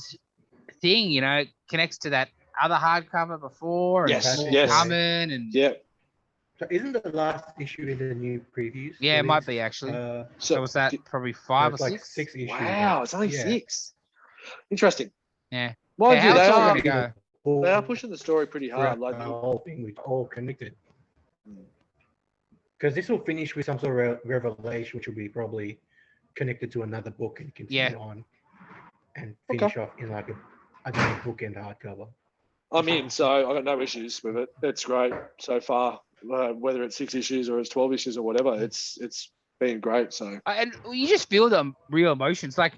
thing, connects to that other hardcover before, and yes. coming, and So isn't the last issue in the new previews? Yeah, it might be actually. So was that probably 5 or it's like 6? 6 issues. Wow, it's only Yeah. 6. Interesting. Yeah. Mind Yeah, you, how they it's all are, gonna go. they are pushing the story pretty hard. Like, the whole thing, which all connected. Because this will finish with some sort of revelation, which will be probably connected to another book and continue on, and finish off in like a book and hardcover. I'm in, so I got no issues with it. It's great so far. Whether it's 6 issues or it's 12 issues or whatever, it's been great. So And you just feel the real emotions, like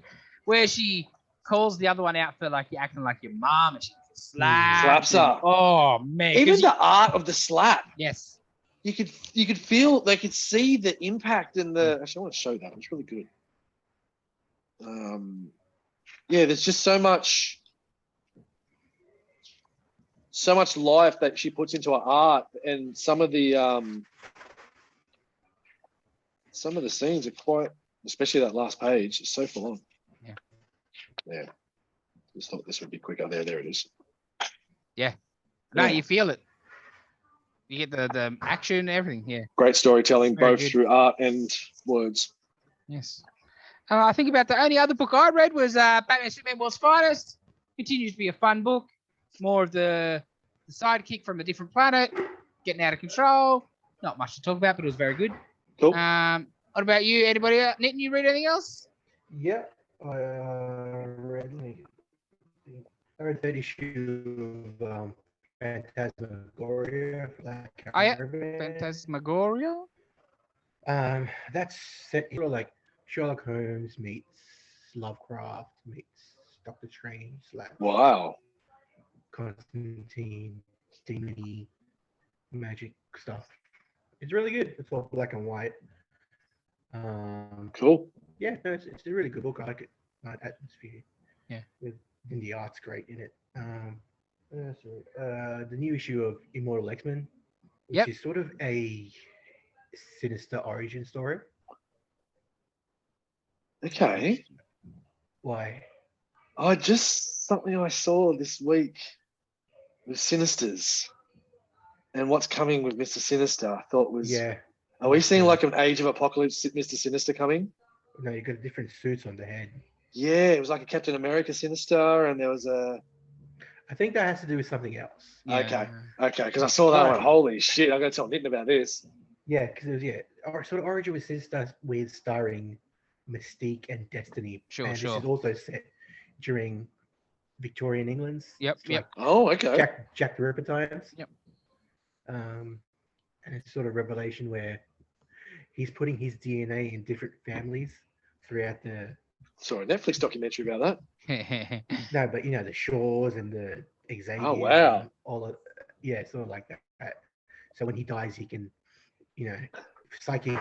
where she calls the other one out for like you acting like your mom, and she slaps her. Oh man! Even the art of the slap. Yes. You could feel, they could see the impact in the. Actually, I want to show that. It's really good. Yeah, there's just so much life that she puts into her art, and some of the scenes are quite, especially that last page, is so full on. Yeah. Just thought this would be quicker. There it is. Yeah. No, you feel it. You get the action, everything. Yeah. Great storytelling, Very both good. through art and words. Yes. I think about the only other book I read was Batman Superman World's Finest. Continues to be a fun book. More of the sidekick from a different planet, getting out of control. Not much to talk about, but it was very good. Cool. What about you? Anybody else? Nitin, you read anything else? Yeah, I read that issue of Phantasmagoria. Phantasmagoria? That's set sort of like Sherlock Holmes meets Lovecraft meets Doctor Strange / Wow. Constantine, demony, magic stuff. It's really good. It's all black and white. Cool. Yeah, no, it's a really good book. I like it. Nice atmosphere. Yeah. And the art's great in it. The new issue of Immortal X-Men, which is sort of a sinister origin story. Okay. Why? Just something I saw this week with Sinisters, and what's coming with Mr. Sinister. I thought was. Yeah. Are we seeing like an Age of Apocalypse Mr. Sinister coming? No, you got different suits on the head. Yeah, it was like a Captain America Sinister, and there was a. I think that has to do with something else. Yeah. Okay, because I saw that one. Holy shit! I'm gonna tell Nitin about this. Yeah, because it was sort of Origin with Sinister with starring Mystique and Destiny. Sure. This is also set during Victorian England's. Yep. Oh, okay. Jack the Ripper times. Yep. And it's sort of revelation where he's putting his DNA in different families throughout the. Saw a Netflix documentary about that. No, but the Shaws and the Xavier. Oh wow. All of sort of like that. So when he dies, he can, psychic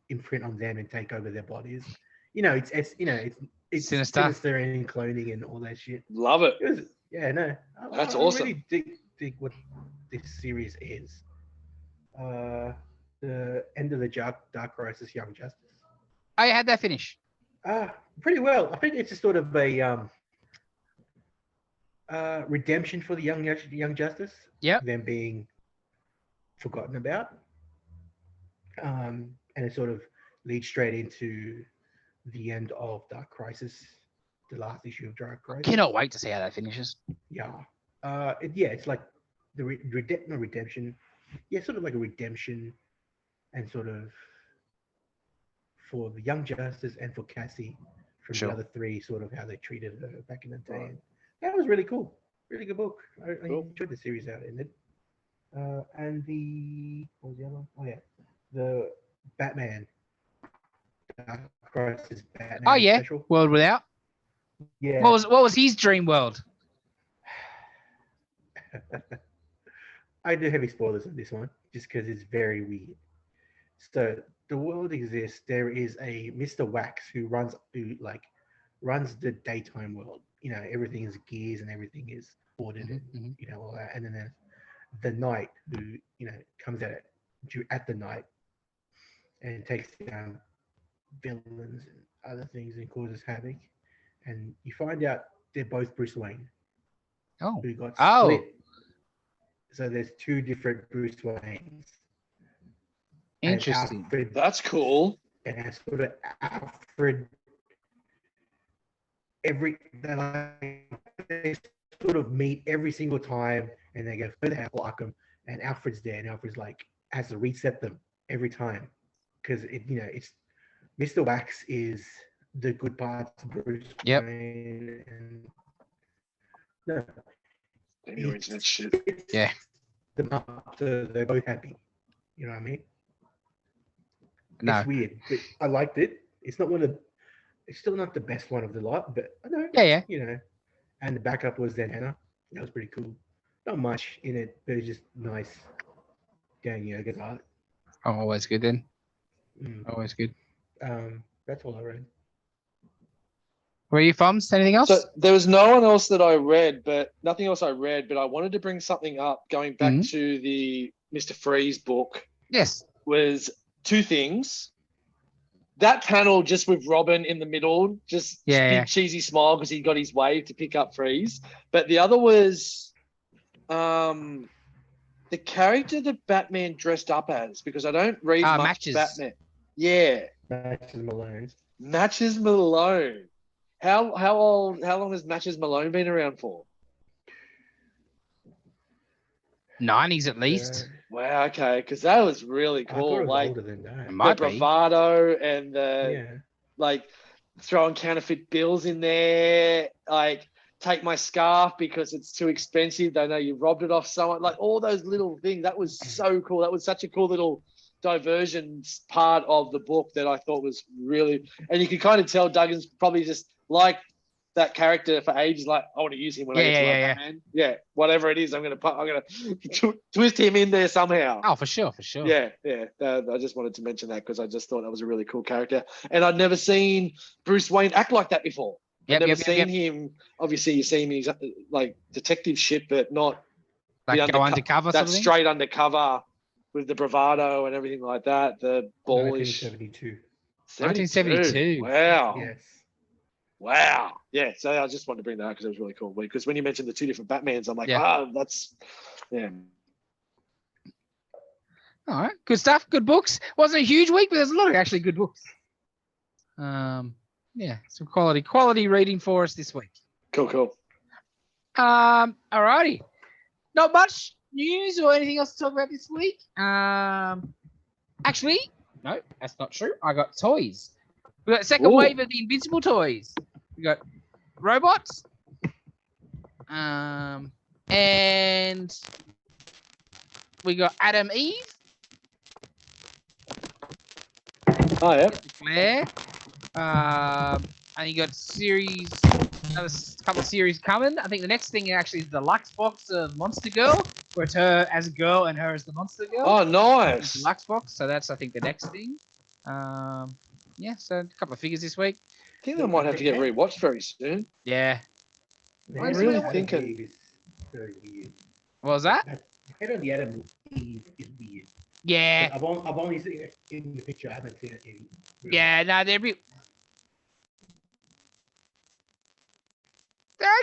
imprint on them and take over their bodies. It's sinister and cloning and all that shit. Love it. That's awesome. I really dig what this series is. The end of the Dark Crisis, Young Justice. I had that finish. Pretty well. I think it's a sort of a redemption for the Young Justice. Yeah. Them being forgotten about. And it sort of leads straight into the end of Dark Crisis, the last issue of Dark Crisis. Cannot wait to see how that finishes. Yeah. It's like the redemption. Yeah, sort of like a redemption, and sort of for the Young Justice and for Cassie from the other three, sort of how they treated her back in the day. Right. That was really cool. Really good book. I enjoyed the series out in it. And what was the other one? Oh yeah, the Batman. Crisis Batman. Oh yeah, special. World Without. Yeah. What was his dream world? I do heavy spoilers on this one, just because it's very weird. So the world exists. There is a Mr. Wax who runs the daytime world. Everything is gears and everything is ordered, and all that. And then there's the night who comes at the night and takes down villains and other things and causes havoc. And you find out they're both Bruce Wayne. Who got split. So there's two different Bruce Waynes. Interesting. Alfred, That's cool. and sort of Alfred. They sort of meet every single time, and they go further out like them. And Alfred's there, and Alfred's like has to reset them every time because it's Mr. Wax is the good parts of Bruce Wayne, and no, Your internet shit. Yeah. Them up so they're both happy. You know what I mean? No. It's weird, but I liked it. It's still not the best one of the lot, but I know. Yeah. And the backup was then Hannah. That was pretty cool. Not much in it, but it was just nice. Getting good art. Oh, always good then. Mm. Always good. That's all I read. Were you Fums? Anything else? So there was no one else that I read, but nothing else I read. But I wanted to bring something up. Going back to the Mr. Freeze book. Yes. Was two things. That panel just with Robin in the middle, just big cheesy smile because he got his wave to pick up Freeze. But the other was the character that Batman dressed up as, because I don't read much Matches. Batman. Yeah. Matches Malone. How long has Matches Malone been around for? 90s at least. Wow, okay, because that was really I thought it cool. was Like older than that. It might the be. bravado and the like throwing counterfeit bills in there, like take my scarf because it's too expensive. They know you robbed it off someone. Like all those little things. That was so cool. That was such a cool little diversion part of the book that I thought was really, and you could kind of tell Duggan's probably just like that character for ages. Like, I want to use him when I get to Batman. Yeah, whatever it is, I'm gonna twist him in there somehow. Oh, for sure. Yeah. I just wanted to mention that because I just thought that was a really cool character, and I'd never seen Bruce Wayne act like that before. I've never seen him. Obviously, you see him, he's like detective shit, but not like go undercover. That's straight undercover with the bravado and everything like that. The ballish. 1972. Wow. Yes. Wow. Yeah. So I just wanted to bring that up because it was really cool. Because when you mentioned the two different Batmans, I'm like, that's. All right. Good stuff. Good books. Wasn't a huge week, but there's a lot of actually good books. Some quality reading for us this week. Cool. All righty. Not much news or anything else to talk about this week. Actually, no, that's not true. I got toys. We got a second wave of the Invincible toys. We got robots. And we got Adam Eve. Oh, yeah. Claire. And you got another couple of series coming. I think the next thing actually is the Lux box of Monster Girl, where it's her as a girl and her as the Monster Girl. Oh, nice. The Lux box. So that's, I think, the next thing. So a couple of figures this week. I think they might have to get rewatched very soon. Yeah. I'm really thinking. Very weird. What was that? The head on the Adam Eve is weird. Yeah. I've only seen it in the picture. I haven't seen it in. Yeah, no, they're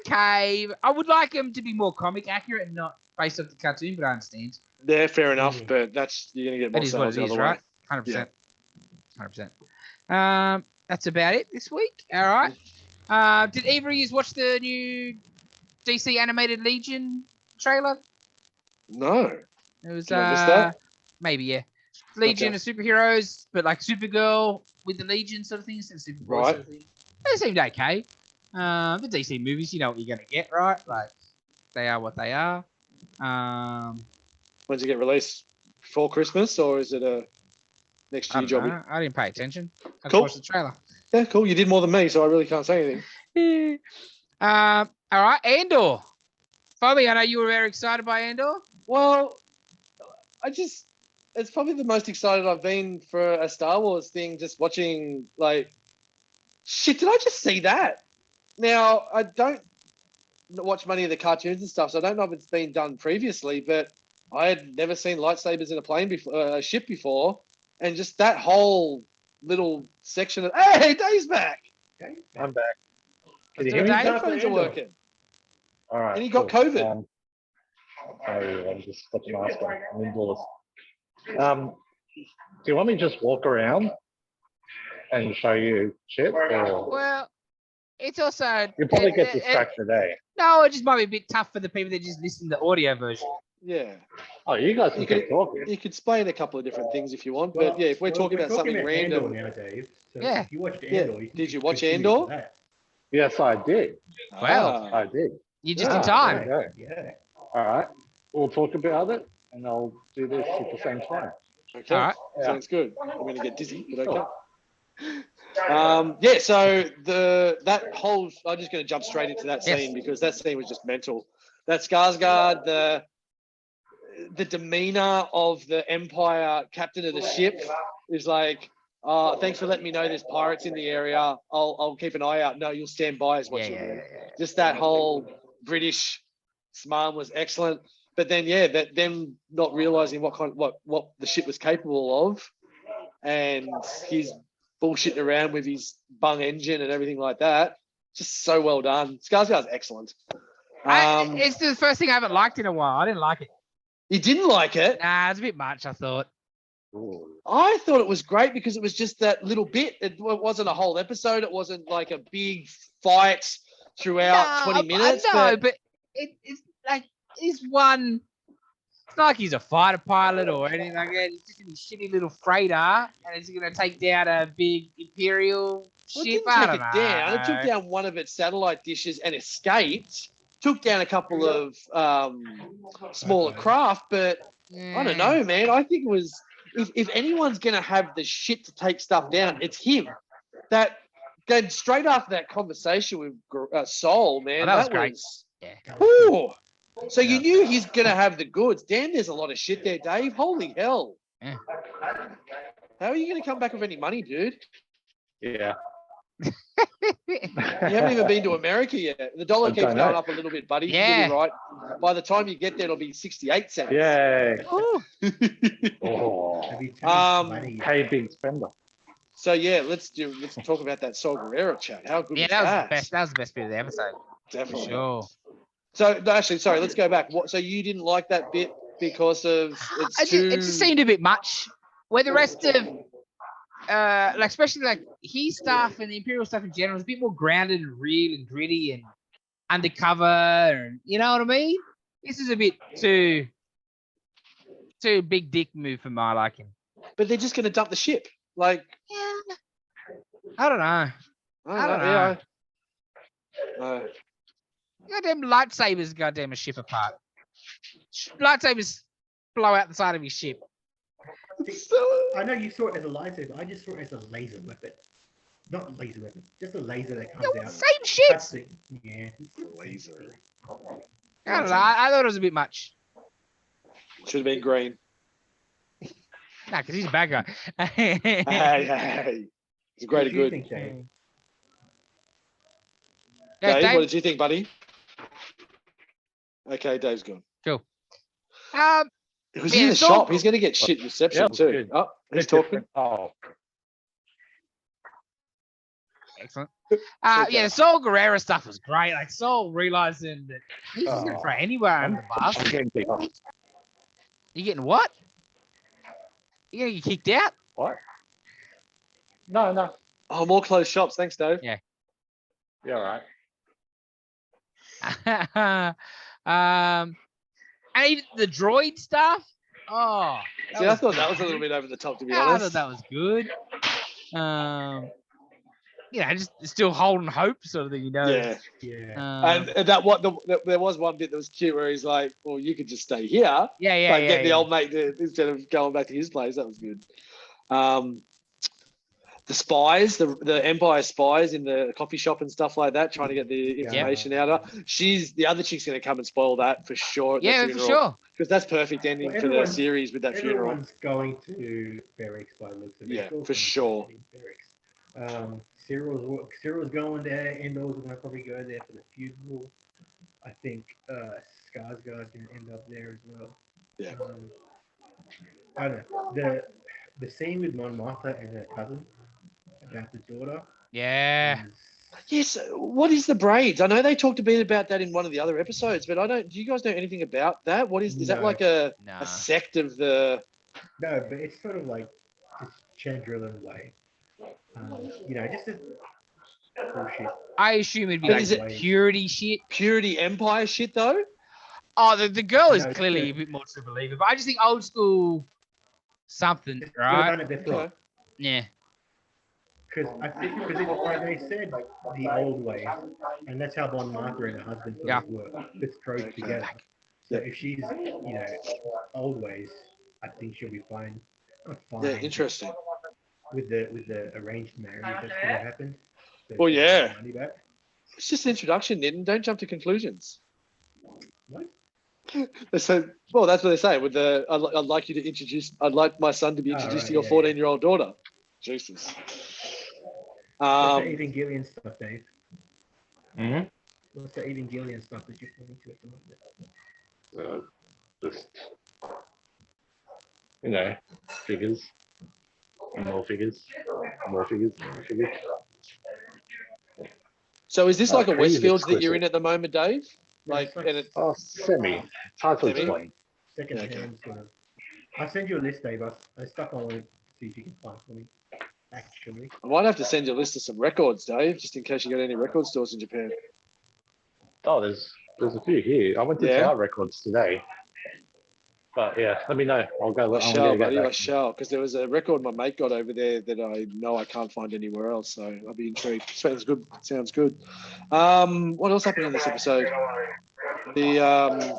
okay. I would like them to be more comic accurate and not based off the cartoon, but I understand. Yeah, fair enough, but you're going to get more sales the other way. 100%. 100%. That's about it this week. All right. Did either of you watch the new DC Animated Legion trailer? No. It was that? Maybe, yeah. Legion of superheroes, but like Supergirl with the Legion sort of things and Superboy sort of thing. They seemed okay. The DC movies, you know what you're gonna get, right? Like they are what they are. When's it get released? Before Christmas, or is it a next year job? I didn't pay attention. I just Cool. watched the trailer. Yeah, cool. You did more than me, so I really can't say anything. All right, Andor. Bobby, I know you were very excited by Andor. Well, it's probably the most excited I've been for a Star Wars thing, just watching, like, shit, did I just see that? Now, I don't watch many of the cartoons and stuff, so I don't know if it's been done previously, but I had never seen lightsabers in a plane before, a ship before, and just that whole little section of, hey, Dave's back. Okay. I'm back. Can you The hear me? headphones are working. All right. And he got cool. COVID. I'm just put the mask on. I'm indoors. you want me to just walk around and show you shit? Or Well, it's also you probably get distracted, eh? no, it just might be a bit tough for the people that just listen to the audio version. Yeah. Oh, you guys can keep talking. You could explain a couple of different things if you want, but yeah, if we're talking about something random. Andor now, Dave. So Yeah. if you watched Andor, Did you watch Andor? That. Yes, I did. Wow. I did. You're just in time. There you go. Yeah. All right. We'll talk about it, and I'll do this at the same time. Okay. All right. Sounds good. I'm going to get dizzy, but okay. Yeah, so that whole, I'm just going to jump straight into that scene because that scene was just mental. That Skarsgård, the demeanor of the Empire captain of the ship is like, thanks for letting me know there's pirates in the area. I'll keep an eye out. No, you'll stand by is what you do. Just that whole British smarm was excellent. But then, that them not realizing what the ship was capable of, and he's bullshitting around with his bung engine and everything like that. Just so well done. Skarsgård's excellent. It's the first thing I haven't liked in a while. I didn't like it. You didn't like it? Nah, it's a bit much, I thought. I thought it was great because it was just that little bit. It wasn't a whole episode. It wasn't like a big fight throughout 20 minutes. But it's like he's one. It's not like he's a fighter pilot or anything like that. He's just in his shitty little freighter, and he's going to take down a big Imperial ship. I don't know. Down. It took down one of its satellite dishes and escaped. Took down a couple of smaller craft, but I don't know, man. I think it was if anyone's going to have the shit to take stuff down, it's him. That then straight after that conversation with Soul, man, that was great. Ooh. So you knew he's going to have the goods. Damn, there's a lot of shit there, Dave. Holy hell. Yeah. How are you going to come back with any money, dude? Yeah. You haven't even been to America yet. The dollar keeps going up a little bit, buddy. Yeah. You'll be right. By the time you get there, it'll be 68 cents. Yay. Oh. Hey, big spender. So yeah, let's talk about that Saw Gerrera chat. How good was that? That was the best. That was the best bit of the episode. Definitely. For sure. So actually, sorry, let's go back. So you didn't like that bit because of it just seemed a bit much. Where the rest of especially like his stuff and the Imperial stuff in general is a bit more grounded and real and gritty and undercover, and you know what I mean? This is a bit too big dick move for my liking. But they're just going to dump the ship. Like, I don't know. I don't know. Goddamn lightsabers, goddamn a ship apart. Lightsabers blow out the side of his ship. I know you saw it as a lightsaber. I just saw it as a laser weapon. Not a laser weapon, just a laser that comes out. Same shit. Yeah. Laser. I don't know. I thought it was a bit much. Should have been green. Nah, because he's a bad guy. Hey. It's great and good. Think, Dave? Yeah, Dave, what did you think, buddy? Okay, Dave's gone. Cool. It was in the shop. He's going to get shit reception too. Good. Oh, he's talking. Oh. Excellent. The Saul Gerrera stuff was great. Like Saul realizing that he's just going to throw anywhere under the bus. I'm getting kicked off. You getting what? You going to get kicked out? What? No. Oh, more closed shops. Thanks, Dave. Yeah. Yeah, all right. And even the droid stuff. Oh, I thought that was a little bit over the top, to be I honest. thought that was good. Just still holding hope, sort of thing, Yeah. Yeah. And there was one bit that was cute where he's like, "Well, you could just stay here." Get the old mate instead of going back to his place. That was good. The spies, the Empire spies in the coffee shop and stuff like that, trying to get the information out of her. The other chick's going to come and spoil that for sure. Yeah, for sure. Because that's perfect ending for the series with that funeral. Everyone's going to Barracks by the looks of it. Yeah, for sure. Cyril's going there. Andor's going to probably go there for the funeral. I think Skarsgård's going to end up there as well. Yeah. I don't know. The scene with Mon Mothma and her cousin about the daughter. Yeah. Yes. What is the braids? I know they talked a bit about that in one of the other episodes, but do you guys know anything about that? What is that like a sect of the? No, but it's sort of like Chandrilla way. You know, just a bullshit. I assume it'd be But like is it purity shit. Purity Empire shit though? Oh, the girl is No, it's clearly a good. bit more to believe, but I just think old school something, Just would have right? done it before. Okay. Yeah. Because I think like they said the old ways, and that's how Bon Martha and her husband Yeah. work. It's thrown Okay. together. So Yep. if she's, you know, old ways, I think she'll be fine. Not fine. Yeah, interesting. With the arranged marriage that's gonna happen. So Well, she'll get yeah. the money back. It's just an introduction, Nitin. Don't jump to conclusions. What? So, well, that's what they say. With the, I'd like you to introduce. I'd like my son to be introduced to your 14-year-old daughter. Jesus. What's the Evangelion stuff, Dave? Mm-hmm. What's the Evangelion stuff that you're pointing to at the moment? Just, you know, figures. And more figures. More figures. More figures. So, is this like a pretty Westfields that you're exclusive. in at the moment, Dave? Like, It's like and it, Oh, semi. It's hard to Semi? explain. second Yeah, okay. hand sort of. I'll send you a list, Dave. I stuck on it. See if you can find for me. Actually. I might have to send you a list of some records, Dave, just in case you got any record stores in Japan. Oh, there's a few here. I went to Yeah. Tower Records today. But yeah, let me know. I'll go. I I'm shall, gonna go buddy. back. I shall, because there was a record my mate got over there that I know I can't find anywhere else. So I'll be intrigued. Sounds good. Sounds good. What else happened in this episode? The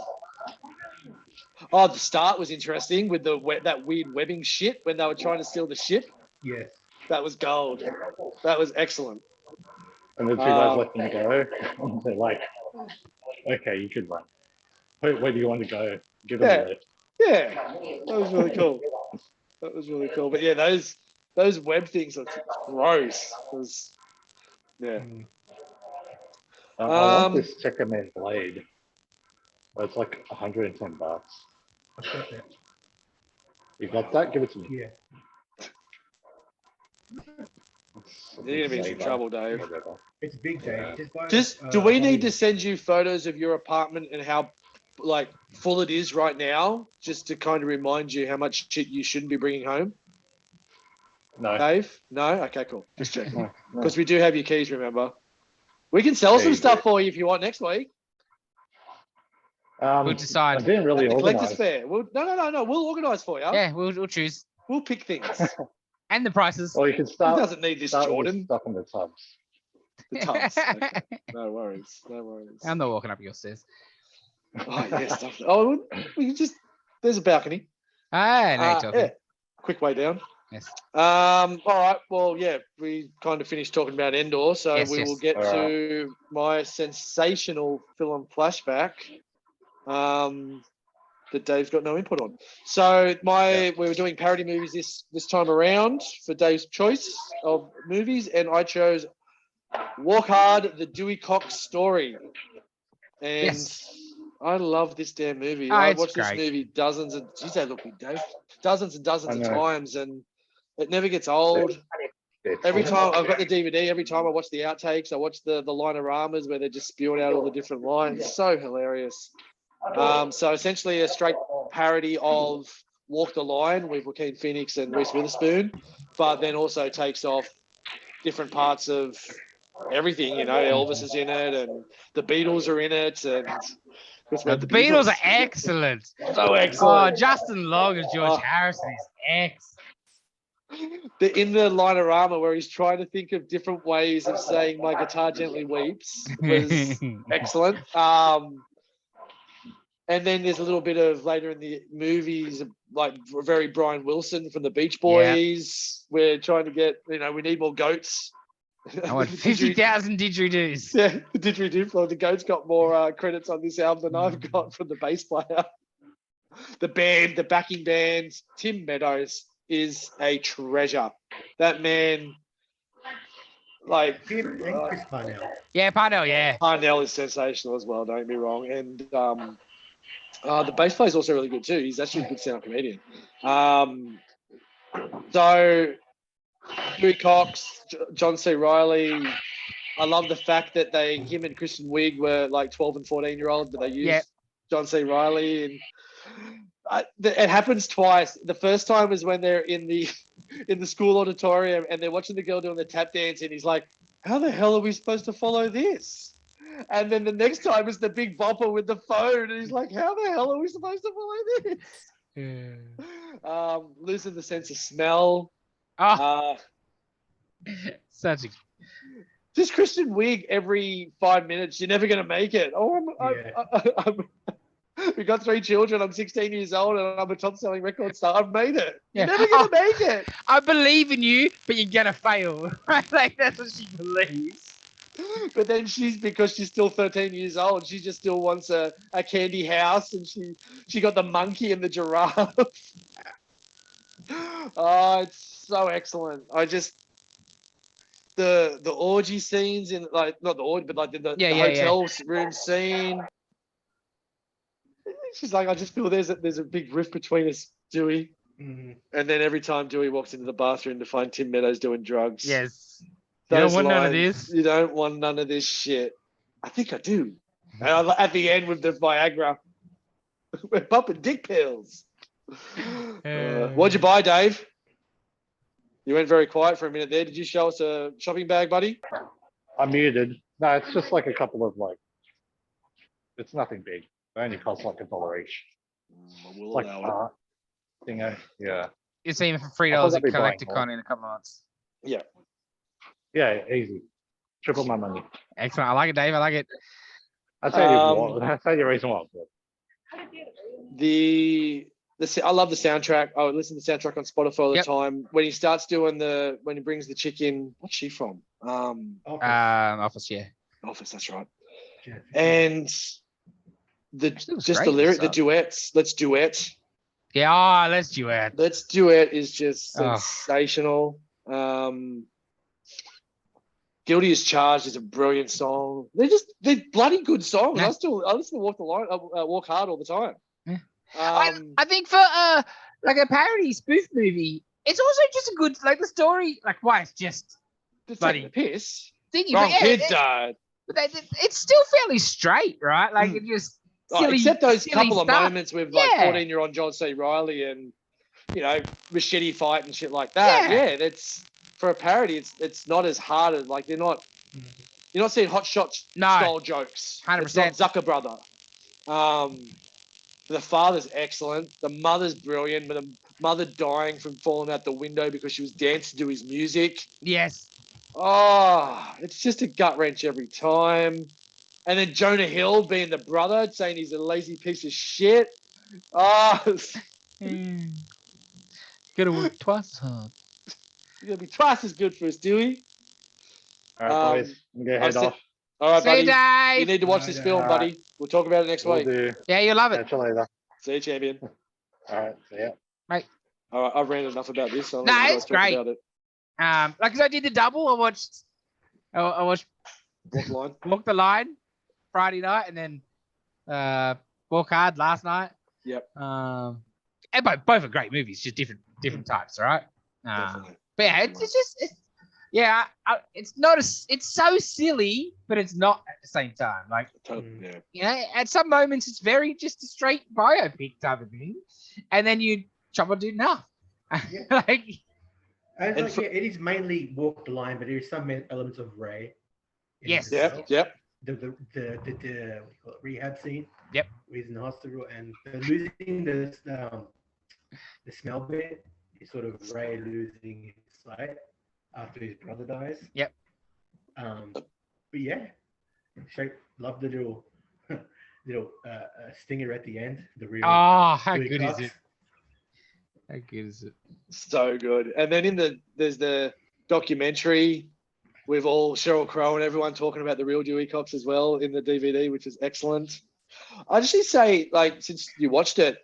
the start was interesting with that weird webbing shit when they were trying to steal the ship. Yes. That was gold. That was excellent. And the two guys let them go. They're like, okay, you could run. Where do you want to go? Give them a lift. Yeah, that was really cool. That was really cool. But yeah, those web things are gross. Yeah. Mm. I want this Checker Man blade. But it's like $110. I've got that. You got that? Give it to me. Yeah. You're gonna be in some trouble, Dave. Whatever. It's big, Dave. Yeah. Do we need to send you photos of your apartment and how like full it is right now, just to kind of remind you how much shit you shouldn't be bringing home? No. Dave? No? Okay, cool. Just checking. No. Because we do have your keys, remember? We can sell some Keys, stuff yeah. for you if you want next week. We'll decide. I didn't really At the collector's organize. fair. No. We'll organise for you. Yeah, we'll choose. We'll pick things. And the prices. Well, you can Who start. doesn't need this, Start with Jordan? stuff in the tubs. The tubs. Okay. No worries. No worries. I'm not walking up your stairs. Oh, yes. Definitely. Oh, we can just. There's a balcony. Ah, no, you're talking. Yeah. Quick way down. Yes. All right. Well, yeah, we kind of finished talking about Andor, so Yes, we yes. will get All to my sensational film Flashback. That Dave's got no input on. So we were doing parody movies this time around for Dave's choice of movies, and I chose Walk Hard, the Dewey Cox story. And Yes. I love this damn movie. Oh, I've it's watched this great. movie dozens and dozens and dozens I of know. times, and it never gets old. Every time I've got the DVD, every time I watch the outtakes, I watch the line-oramas where they're just spewing out all the different lines. So hilarious. So essentially a straight parody of Walk the Line with Joaquin Phoenix and Reese Witherspoon, but then also takes off different parts of everything. You know, Elvis is in it, and the Beatles are in it, and The Beatles are excellent. so Oh, excellent. Justin Long as George Oh. Harrison is excellent. In the line-orama where he's trying to think of different ways of saying "My guitar gently weeps" was excellent. And then there's a little bit of later in the movies, like very Brian Wilson from the Beach Boys. We're trying to get, we need more goats. I want 50,000 didgeridoos. Yeah, the didgeridoo. Well, the goats got more credits on this album than I've got from the bass player. The band, the backing band, Tim Meadows is a treasure. That man, like, Him and Chris Parnell. Yeah, Parnell, yeah. Parnell is sensational as well, don't get me wrong. And the bass player is also really good too. He's actually a good stand-up comedian. So, Dewey Cox, John C. Reilly. I love the fact that him and Kristen Wiig were like 12 and 14-year-olds, but they used John C. Reilly. And it happens twice. The first time is when they're in the in the school auditorium, and they're watching the girl doing the tap dance, and he's like, "How the hell are we supposed to follow this?" And then the next time it's the big bopper with the phone, and he's like, "How the hell are we supposed to follow this?" Yeah. Losing the sense of smell. Oh, such a. Just Christian Wiig every 5 minutes. You're never gonna make it. We got 3 children. I'm 16 years old, and I'm a top-selling record star. I've made it. Yeah. You're never gonna make it. I believe in you, but you're gonna fail. Like that's what she believes. But then because she's still 13 years old, she just still wants a candy house, and she got the monkey and the giraffe. Oh, it's so excellent. The orgy scenes in like not the orgy, but like the hotel room scene. She's like, I just feel there's a big rift between us, Dewey. Mm-hmm. And then every time Dewey walks into the bathroom to find Tim Meadows doing drugs. Yes. You don't want none of this. You don't want none of this shit. I think I do. And at the end with the Viagra, we're pumping dick pills. What'd you buy, Dave? You went very quiet for a minute there. Did you show us a shopping bag, buddy? I'm muted. No, it's just like a couple of it's nothing big. They only cost like $1 each. We'll Like allow it. Thingo. Yeah. You're seeing for $3 thought at that'd be buying Collecticon in a couple of months. Yeah. Yeah, easy. Triple my money. Excellent. I like it, Dave. I like it. I'll tell you what. I'll tell you the reason why. I love the soundtrack. I would listen to the soundtrack on Spotify all the time. When he starts doing when he brings the chick in, what's she from? Office, yeah. Office, that's right. Yeah. And the lyric, the duets. Let's duet. Yeah, let's duet. Let's duet is just sensational. Guilty as Charged is a brilliant song. They're bloody good songs. Yeah. I listen to Walk Hard all the time. Yeah. I think for like a parody spoof movie, it's also just a good the story. Like why it's just bloody piss. Thingy, Wrong kid died. But it's still fairly straight, right? Like it just silly, except those couple of stuff. moments with 14-year-old John C. Reilly and machete fight and shit like that. Yeah, that's for a parody. It's not as hard as you're not seeing Hot Shots style jokes. 100%. It's not Zucker Brother. The father's excellent. The mother's brilliant. But the mother dying from falling out the window because she was dancing to his music. Yes. Oh, it's just a gut wrench every time. And then Jonah Hill being the brother, saying he's a lazy piece of shit. Oh, gotta work twice hard. You're gonna be twice as good for us, Dewey. All right, boys. I'm gonna head off. All right, buddy. Dave. You need to watch this film, buddy. We'll talk about it next week. Yeah, you'll love it. Catch you later. See you, champion. All right, see ya. Mate. All right, I've ranted enough about this. So It's great. about it. Because I did the double. I watched Walk the Line Friday night, and then Walk Hard last night. Yep. And both are great movies, just different types, all right? Definitely. But yeah, it's so silly, but it's not at the same time. Like, at some moments it's very just a straight biopic type of thing, and then you chop it in half. It is mainly Walk the Line, but there is some elements of Ray. Yep. The what do you call it, rehab scene. Yep. He's in the hospital and losing the smell bit is sort of Ray losing his sight after his brother dies. Yep. But yeah, love the little stinger at the end. The real. Oh, how good is it? How good is it? So good. And then there's the documentary with all Sheryl Crow and everyone talking about the real Dewey Cox as well in the DVD, which is excellent. I just need to say, since you watched it,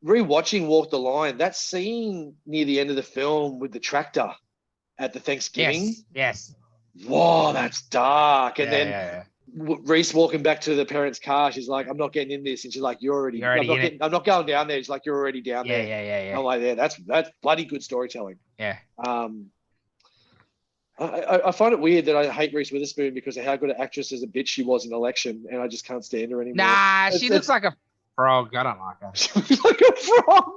rewatching Walk the Line, that scene near the end of the film with the tractor at the Thanksgiving. Yes. Whoa, that's dark. And then Reese walking back to the parents' car, she's like, I'm not getting in this. And she's like, I'm not going down there. She's like, you're already down there. Yeah. I'm like, that's bloody good storytelling. Yeah. I find it weird that I hate Reese Witherspoon because of how good an actress as a bitch she was in Election, and I just can't stand her anymore. Nah, she looks like a frog. I don't like her. She looks like a frog.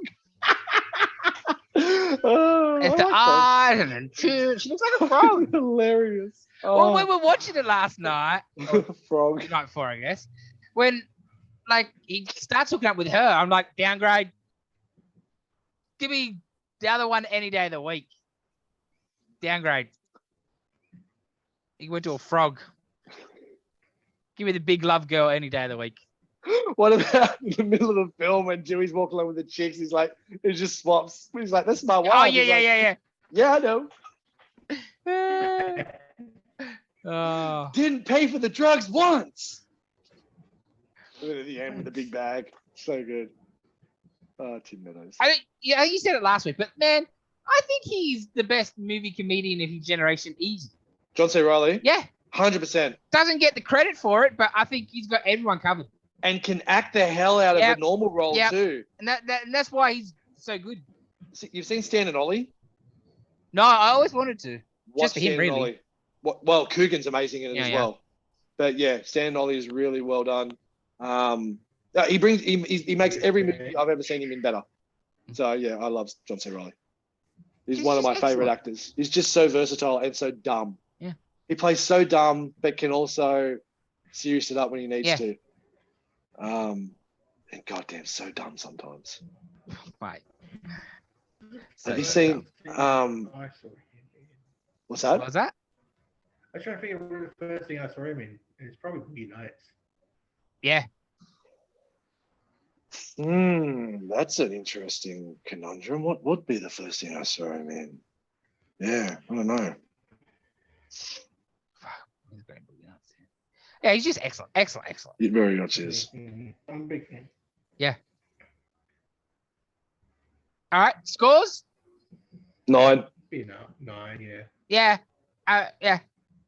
It's I the like eyes and then she looks like a frog. Hilarious. Well, when we were watching it last night, Frog. the night before, I guess, when like he starts hooking up with her, I'm like, downgrade. Give me the other one any day of the week. Downgrade. He went to a frog. Give me the big love girl any day of the week. What about in the middle of the film when Dewey's walking along with the chicks? He's like, he just swaps. He's like, that's my wife. Oh, He's like, yeah, I know. Oh. Didn't pay for the drugs once. And then at the end with the big bag. So good. Oh, Tim Meadows. You said it last week, but man, I think he's the best movie comedian of his generation easy. John C. Reilly? Yeah. 100%. Doesn't get the credit for it, but I think he's got everyone covered. And can act the hell out of a normal role too. And that's why he's so good. You've seen Stan and Ollie? No, I always wanted to. Watch Just for him, Stan really. And Ollie. Well, Coogan's amazing in it as well. But yeah, Stan and Ollie is really well done. He makes every movie I've ever seen him in better. So yeah, I love John C. Reilly. He's one of my favorite actors. He's just so versatile and so dumb. Yeah. He plays so dumb, but can also serious it up when he needs to. And goddamn, so dumb sometimes. Right. Have you seen? What's that? What was that? I was trying to figure out what the first thing I saw him in, and it's probably Boogie Nights. Yeah. That's an interesting conundrum. What would be the first thing I saw him in? Yeah, I don't know. Yeah, he's just excellent. He very much is. I'm a big fan. Yeah. All right, scores? 9. You know, 9, yeah. Yeah. Yeah.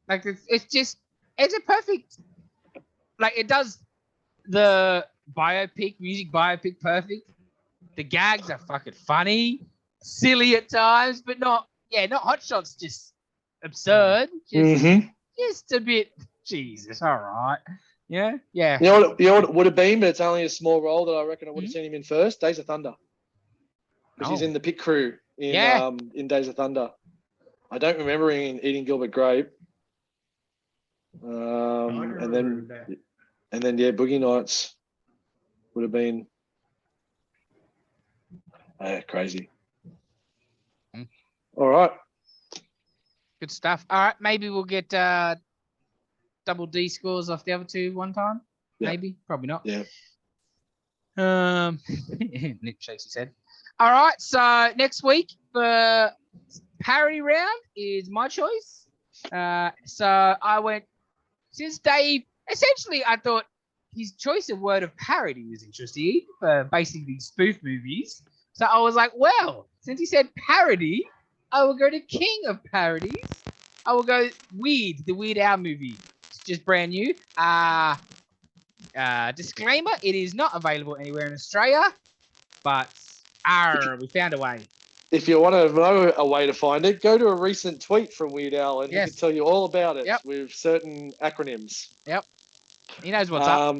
Like it's a perfect, like it does the music biopic perfect. The gags are fucking funny, silly at times, but not hot shots, just absurd. Just a bit, Jesus, all right. Yeah. You know what it would have been, but it's only a small role that I reckon I would have seen him in first, Days of Thunder. Because he's in the pit crew in Days of Thunder. I don't remember him eating Gilbert Grape. And then Boogie Nights would have been crazy. All right. Good stuff. All right, maybe we'll get double D scores off the other two one time. Yeah. Maybe, probably not. Yeah. Nick shakes his head. All right, so next week the parody round is my choice. So I went, since Dave, essentially I thought his choice of word of parody was interesting for basically spoof movies. So I was like, well, since he said parody, I will go to King of Parodies. I will go Weird, the Weird Al movie. It's just brand new. Disclaimer, it is not available anywhere in Australia, but we found a way. If you want to know a way to find it, go to a recent tweet from Weird Al and he can tell you all about it with certain acronyms. Yep. He knows what's up.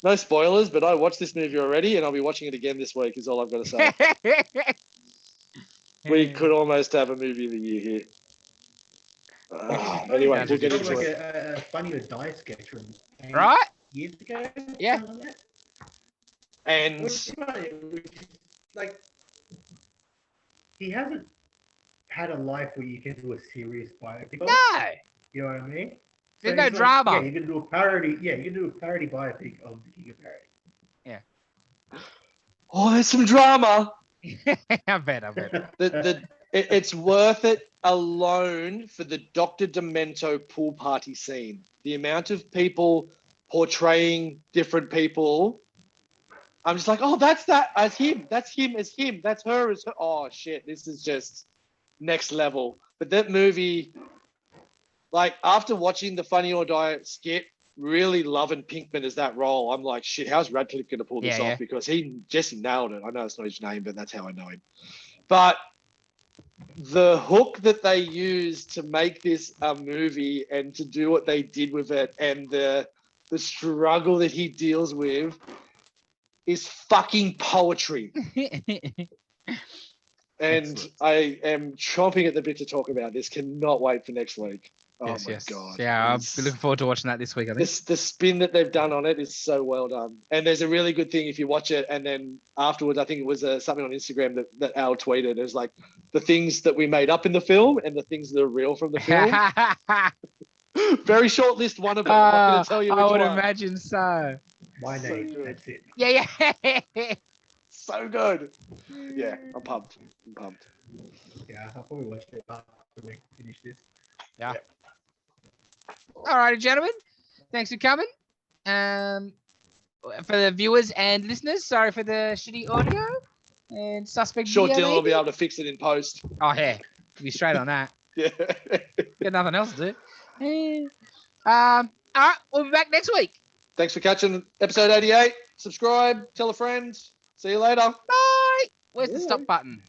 No spoilers, but I watched this movie already and I'll be watching it again this week is all I've got to say. We could almost have a movie of the year here. Anyway, we'll get into it. A Funny or Die sketch from right? Years ago. Yeah. And like he hasn't had a life where you can do a serious biopic. No. You know what I mean? There's no drama. Yeah, you can do a parody. Yeah, you can do a parody biopic of the King of Parody. Yeah. Oh, there's some drama. I bet. It's worth it alone for the Dr. Demento pool party scene. The amount of people portraying different people. I'm just like, oh, that's that as him. That's him as him. That's her as her. Oh, shit. This is just next level. But that movie, like, after watching the Funny or Die skit, really loving Pinkman as that role, I'm like, shit, how's Radcliffe going to pull this off? Because Jesse nailed it. I know it's not his name, but that's how I know him. But the hook that they used to make this a movie and to do what they did with it and the struggle that he deals with, is fucking poetry. And Excellent. I am chomping at the bit to talk about this. Cannot wait for next week. Oh yes, my yes. god. Yeah, I'll be looking forward to watching that this week, I think. The spin that they've done on it is so well done. And there's a really good thing if you watch it and then afterwards, I think it was something on Instagram that Al tweeted. It was like the things that we made up in the film and the things that are real from the film. Very short list, one of them. I'm not going to tell you which I would one. imagine so. My So name. good. That's it. Yeah. So good. Yeah, I'm pumped. Yeah, I'll probably watch it after we finish this. Yeah. All righty, gentlemen. Thanks for coming. For the viewers and listeners, sorry for the shitty audio and suspect. Sure, video, Dylan will be maybe? able to fix it in post. Oh, yeah. Be straight on that. Yeah. Got nothing else to do. All right, we'll be back next week. Thanks for catching episode 88. Subscribe, tell a friend. See you later. Bye. Where's the stop button?